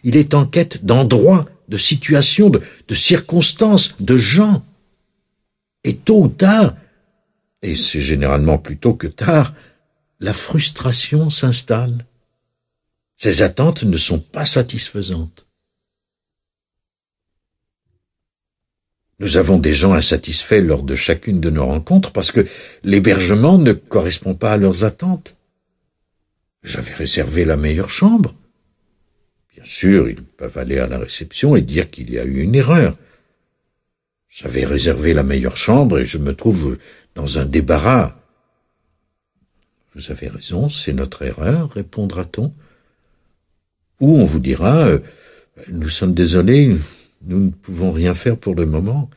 Il est en quête d'endroits, de situations, de circonstances, de gens. Et tôt ou tard, et c'est généralement plus tôt que tard, la frustration s'installe. Ces attentes ne sont pas satisfaisantes. Nous avons des gens insatisfaits lors de chacune de nos rencontres parce que l'hébergement ne correspond pas à leurs attentes. J'avais réservé la meilleure chambre. Bien sûr, ils peuvent aller à la réception et dire qu'il y a eu une erreur. J'avais réservé la meilleure chambre et je me trouve dans un débarras. Vous avez raison, c'est notre erreur, répondra-t-on. Ou on vous dira, nous sommes désolés, nous ne pouvons rien faire pour le moment.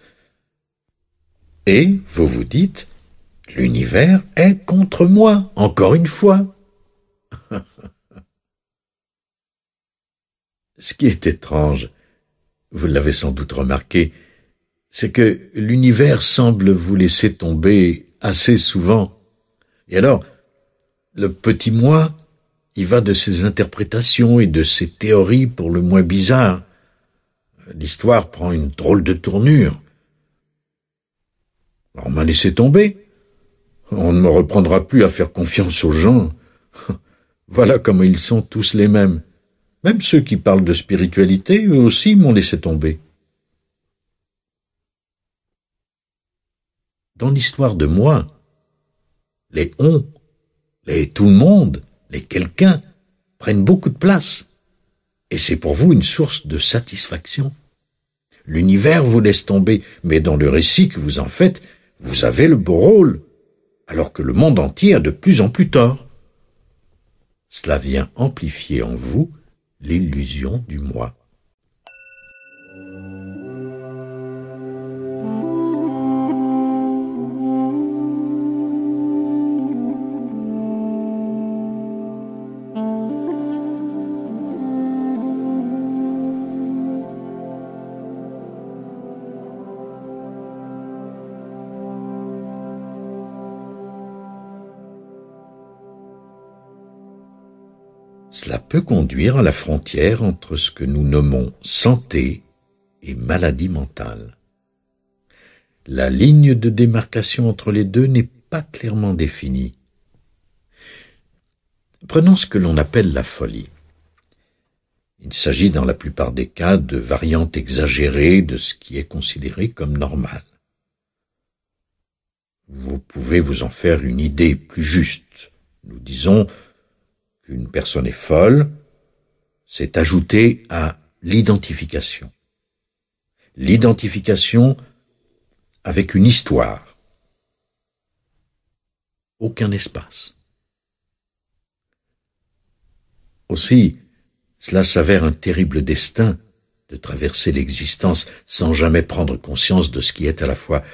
Et vous vous dites, l'univers est contre moi, encore une fois. Ce qui est étrange, vous l'avez sans doute remarqué, c'est que l'univers semble vous laisser tomber assez souvent. Et alors, le petit moi, il va de ses interprétations et de ses théories pour le moins bizarres. L'histoire prend une drôle de tournure. On m'a laissé tomber. On ne me reprendra plus à faire confiance aux gens. Voilà comment ils sont tous les mêmes. Même ceux qui parlent de spiritualité, eux aussi m'ont laissé tomber. Dans l'histoire de moi, les on, les tout le monde, les quelqu'un prennent beaucoup de place. Et c'est pour vous une source de satisfaction. L'univers vous laisse tomber, mais dans le récit que vous en faites, vous avez le beau rôle, alors que le monde entier a de plus en plus tort. Cela vient amplifier en vous l'illusion du moi. Cela peut conduire à la frontière entre ce que nous nommons santé et maladie mentale. La ligne de démarcation entre les deux n'est pas clairement définie. Prenons ce que l'on appelle la folie. Il s'agit dans la plupart des cas de variantes exagérées de ce qui est considéré comme normal. Vous pouvez vous en faire une idée plus juste. Nous disons qu'une personne est folle, c'est ajouté à l'identification. L'identification avec une histoire. Aucun espace. Aussi, cela s'avère un terrible destin de traverser l'existence sans jamais prendre conscience de ce qui est à la fois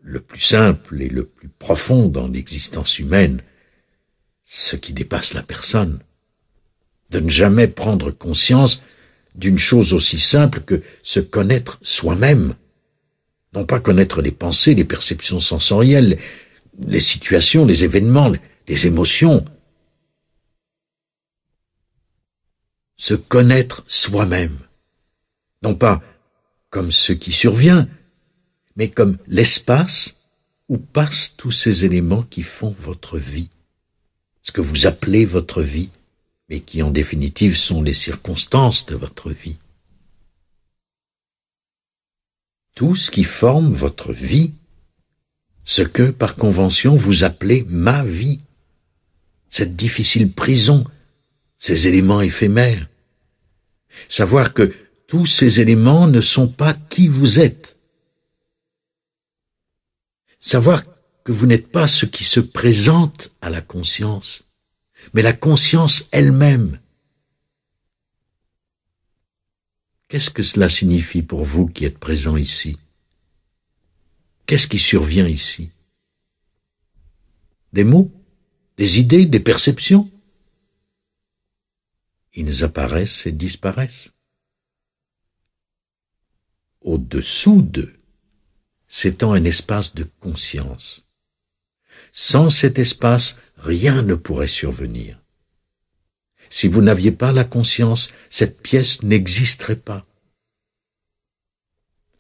le plus simple et le plus profond dans l'existence humaine, ce qui dépasse la personne. De ne jamais prendre conscience d'une chose aussi simple que se connaître soi-même. Non pas connaître les pensées, les perceptions sensorielles, les situations, les événements, les émotions. Se connaître soi-même. Non pas comme ce qui survient, mais comme l'espace où passent tous ces éléments qui font votre vie. Ce que vous appelez votre vie, mais qui en définitive sont les circonstances de votre vie. Tout ce qui forme votre vie, ce que, par convention, vous appelez ma vie, cette difficile prison, ces éléments éphémères. Savoir que tous ces éléments ne sont pas qui vous êtes. Savoir que vous n'êtes pas ce qui se présente à la conscience, mais la conscience elle-même. Qu'est-ce que cela signifie pour vous qui êtes présent ici? Qu'est-ce qui survient ici? Des mots? Des idées? Des perceptions? Ils apparaissent et disparaissent. Au-dessous d'eux s'étend un espace de conscience. Sans cet espace, rien ne pourrait survenir. Si vous n'aviez pas la conscience, cette pièce n'existerait pas.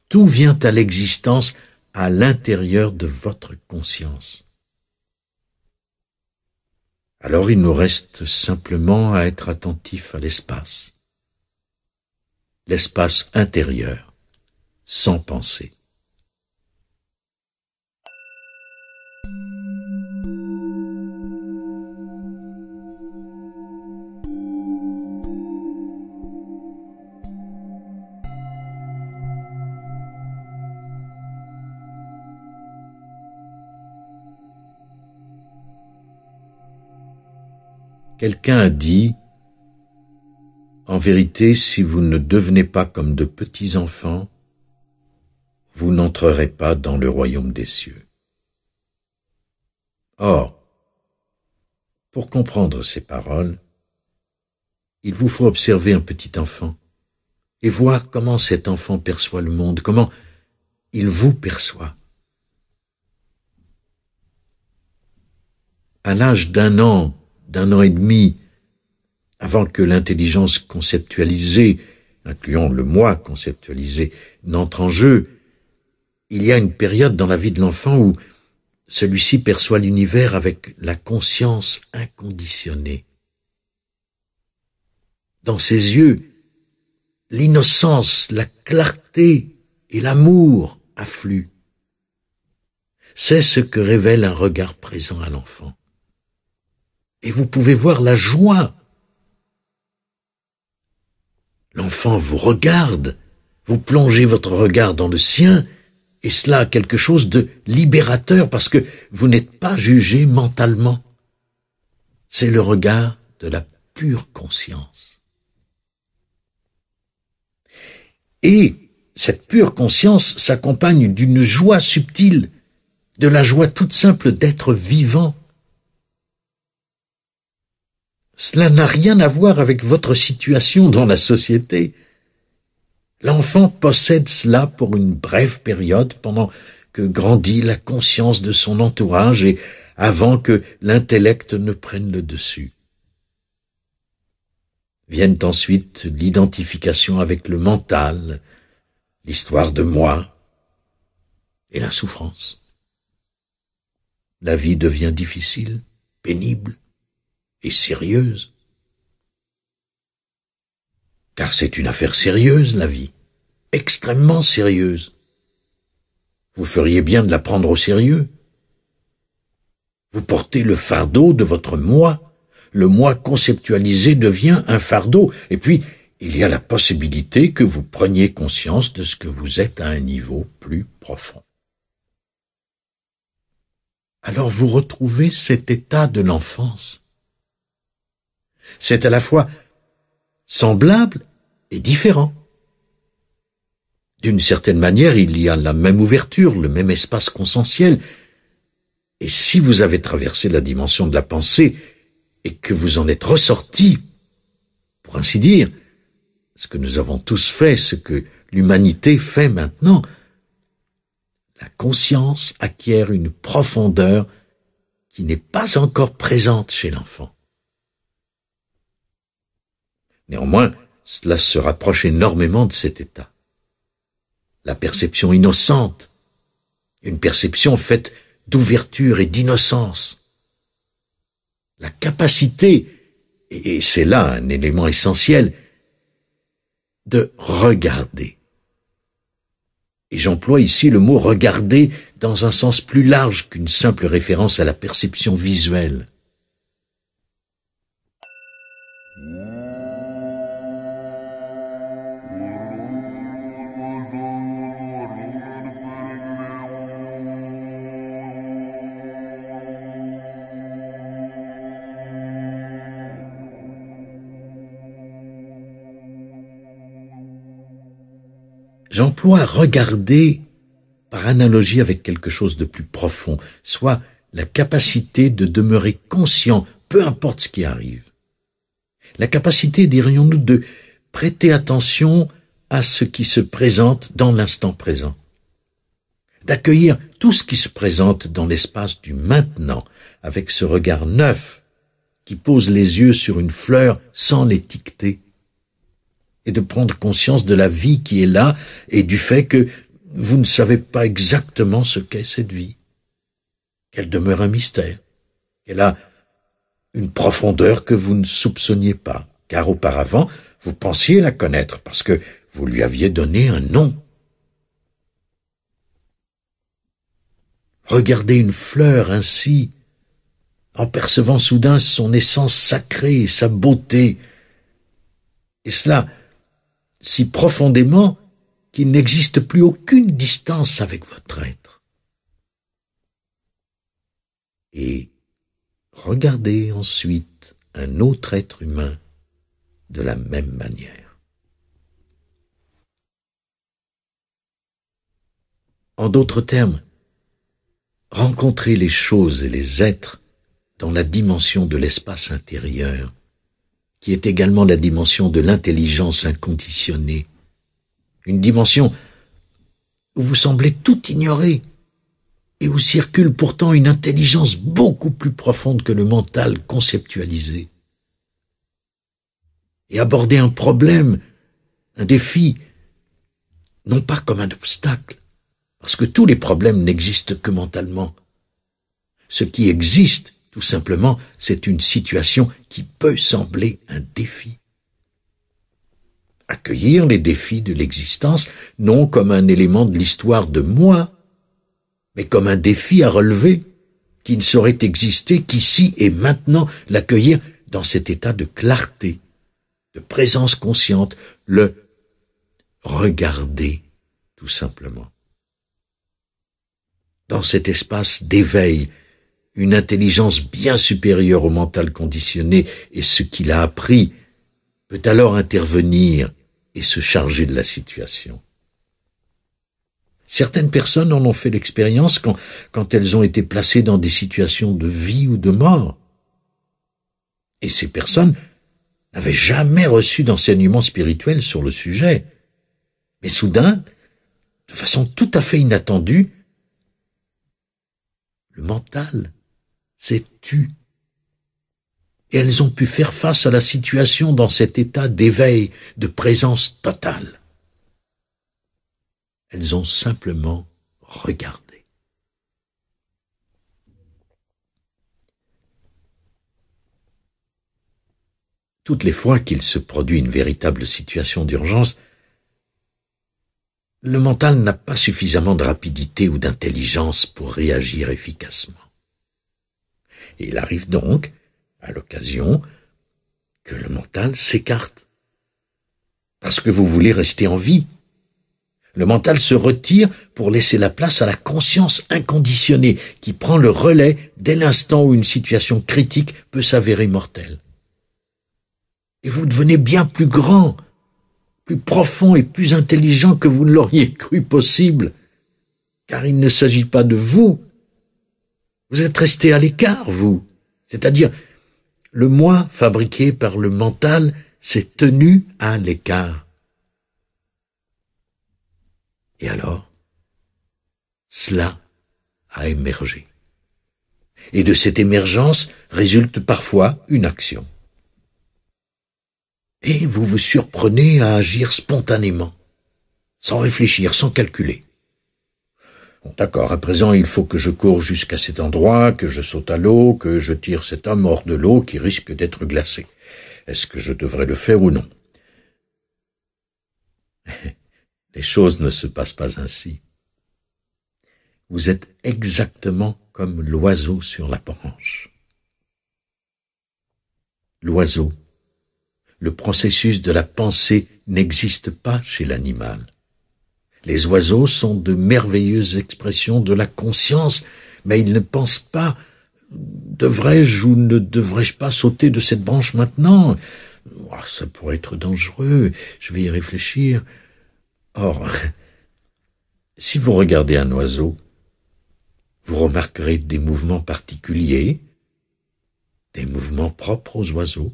Tout vient à l'existence à l'intérieur de votre conscience. Alors il nous reste simplement à être attentif à l'espace. L'espace intérieur, sans penser. Quelqu'un a dit En vérité, si vous ne devenez pas comme de petits enfants, vous n'entrerez pas dans le royaume des cieux. Or, pour comprendre ces paroles, il vous faut observer un petit enfant et voir comment cet enfant perçoit le monde, comment il vous perçoit. À l'âge d'un an et demi, avant que l'intelligence conceptualisée, incluant le moi conceptualisé, n'entre en jeu, il y a une période dans la vie de l'enfant où celui-ci perçoit l'univers avec la conscience inconditionnée. Dans ses yeux, l'innocence, la clarté et l'amour affluent. C'est ce que révèle un regard présent à l'enfant. Et vous pouvez voir la joie. L'enfant vous regarde, vous plongez votre regard dans le sien, et cela a quelque chose de libérateur parce que vous n'êtes pas jugé mentalement. C'est le regard de la pure conscience. Et cette pure conscience s'accompagne d'une joie subtile, de la joie toute simple d'être vivant. Cela n'a rien à voir avec votre situation dans la société. L'enfant possède cela pour une brève période pendant que grandit la conscience de son entourage et avant que l'intellect ne prenne le dessus. Viennent ensuite l'identification avec le mental, l'histoire de moi et la souffrance. La vie devient difficile, pénible et sérieuse. Car c'est une affaire sérieuse, la vie, extrêmement sérieuse. Vous feriez bien de la prendre au sérieux. Vous portez le fardeau de votre moi. Le moi conceptualisé devient un fardeau. Et puis, il y a la possibilité que vous preniez conscience de ce que vous êtes à un niveau plus profond. Alors vous retrouvez cet état de l'enfance. C'est à la fois semblable et différent. D'une certaine manière, il y a la même ouverture, le même espace conscientiel. Et si vous avez traversé la dimension de la pensée et que vous en êtes ressorti, pour ainsi dire, ce que nous avons tous fait, ce que l'humanité fait maintenant, la conscience acquiert une profondeur qui n'est pas encore présente chez l'enfant. Néanmoins, cela se rapproche énormément de cet état. La perception innocente, une perception faite d'ouverture et d'innocence. La capacité, et c'est là un élément essentiel, de regarder. Et j'emploie ici le mot regarder dans un sens plus large qu'une simple référence à la perception visuelle. J'emploie regarder par analogie avec quelque chose de plus profond, soit la capacité de demeurer conscient, peu importe ce qui arrive. La capacité, dirions-nous, de prêter attention à ce qui se présente dans l'instant présent. D'accueillir tout ce qui se présente dans l'espace du maintenant, avec ce regard neuf qui pose les yeux sur une fleur sans l'étiqueter. Et de prendre conscience de la vie qui est là et du fait que vous ne savez pas exactement ce qu'est cette vie, qu'elle demeure un mystère, qu'elle a une profondeur que vous ne soupçonniez pas, car auparavant, vous pensiez la connaître parce que vous lui aviez donné un nom. Regardez une fleur ainsi, en percevant soudain son essence sacrée et sa beauté, et cela si profondément qu'il n'existe plus aucune distance avec votre être. Et regardez ensuite un autre être humain de la même manière. En d'autres termes, rencontrer les choses et les êtres dans la dimension de l'espace intérieur, qui est également la dimension de l'intelligence inconditionnée, une dimension où vous semblez tout ignorer et où circule pourtant une intelligence beaucoup plus profonde que le mental conceptualisé. Et aborder un problème, un défi, non pas comme un obstacle, parce que tous les problèmes n'existent que mentalement. Ce qui existe, tout simplement, c'est une situation qui peut sembler un défi. Accueillir les défis de l'existence, non comme un élément de l'histoire de moi, mais comme un défi à relever, qui ne saurait exister qu'ici et maintenant, l'accueillir dans cet état de clarté, de présence consciente, le regarder, tout simplement. Dans cet espace d'éveil, une intelligence bien supérieure au mental conditionné et ce qu'il a appris peut alors intervenir et se charger de la situation. Certaines personnes en ont fait l'expérience quand elles ont été placées dans des situations de vie ou de mort. Et ces personnes n'avaient jamais reçu d'enseignement spirituel sur le sujet. Mais soudain, de façon tout à fait inattendue, le mental s'est tu. Et elles ont pu faire face à la situation dans cet état d'éveil, de présence totale. Elles ont simplement regardé. Toutes les fois qu'il se produit une véritable situation d'urgence, le mental n'a pas suffisamment de rapidité ou d'intelligence pour réagir efficacement. Et il arrive donc, à l'occasion, que le mental s'écarte. Parce que vous voulez rester en vie. Le mental se retire pour laisser la place à la conscience inconditionnée qui prend le relais dès l'instant où une situation critique peut s'avérer mortelle. Et vous devenez bien plus grand, plus profond et plus intelligent que vous ne l'auriez cru possible, car il ne s'agit pas de vous. Vous êtes resté à l'écart, vous. C'est-à-dire, le moi fabriqué par le mental s'est tenu à l'écart. Et alors, cela a émergé. Et de cette émergence résulte parfois une action. Et vous vous surprenez à agir spontanément, sans réfléchir, sans calculer. Bon, d'accord, à présent il faut que je cours jusqu'à cet endroit, que je saute à l'eau, que je tire cet homme hors de l'eau qui risque d'être glacé. Est-ce que je devrais le faire ou non? Les choses ne se passent pas ainsi. Vous êtes exactement comme l'oiseau sur la branche. L'oiseau, le processus de la pensée n'existe pas chez l'animal. Les oiseaux sont de merveilleuses expressions de la conscience, mais ils ne pensent pas « devrais-je ou ne devrais-je pas sauter de cette branche maintenant ? Ça pourrait être dangereux, je vais y réfléchir. » Or, si vous regardez un oiseau, vous remarquerez des mouvements particuliers, des mouvements propres aux oiseaux.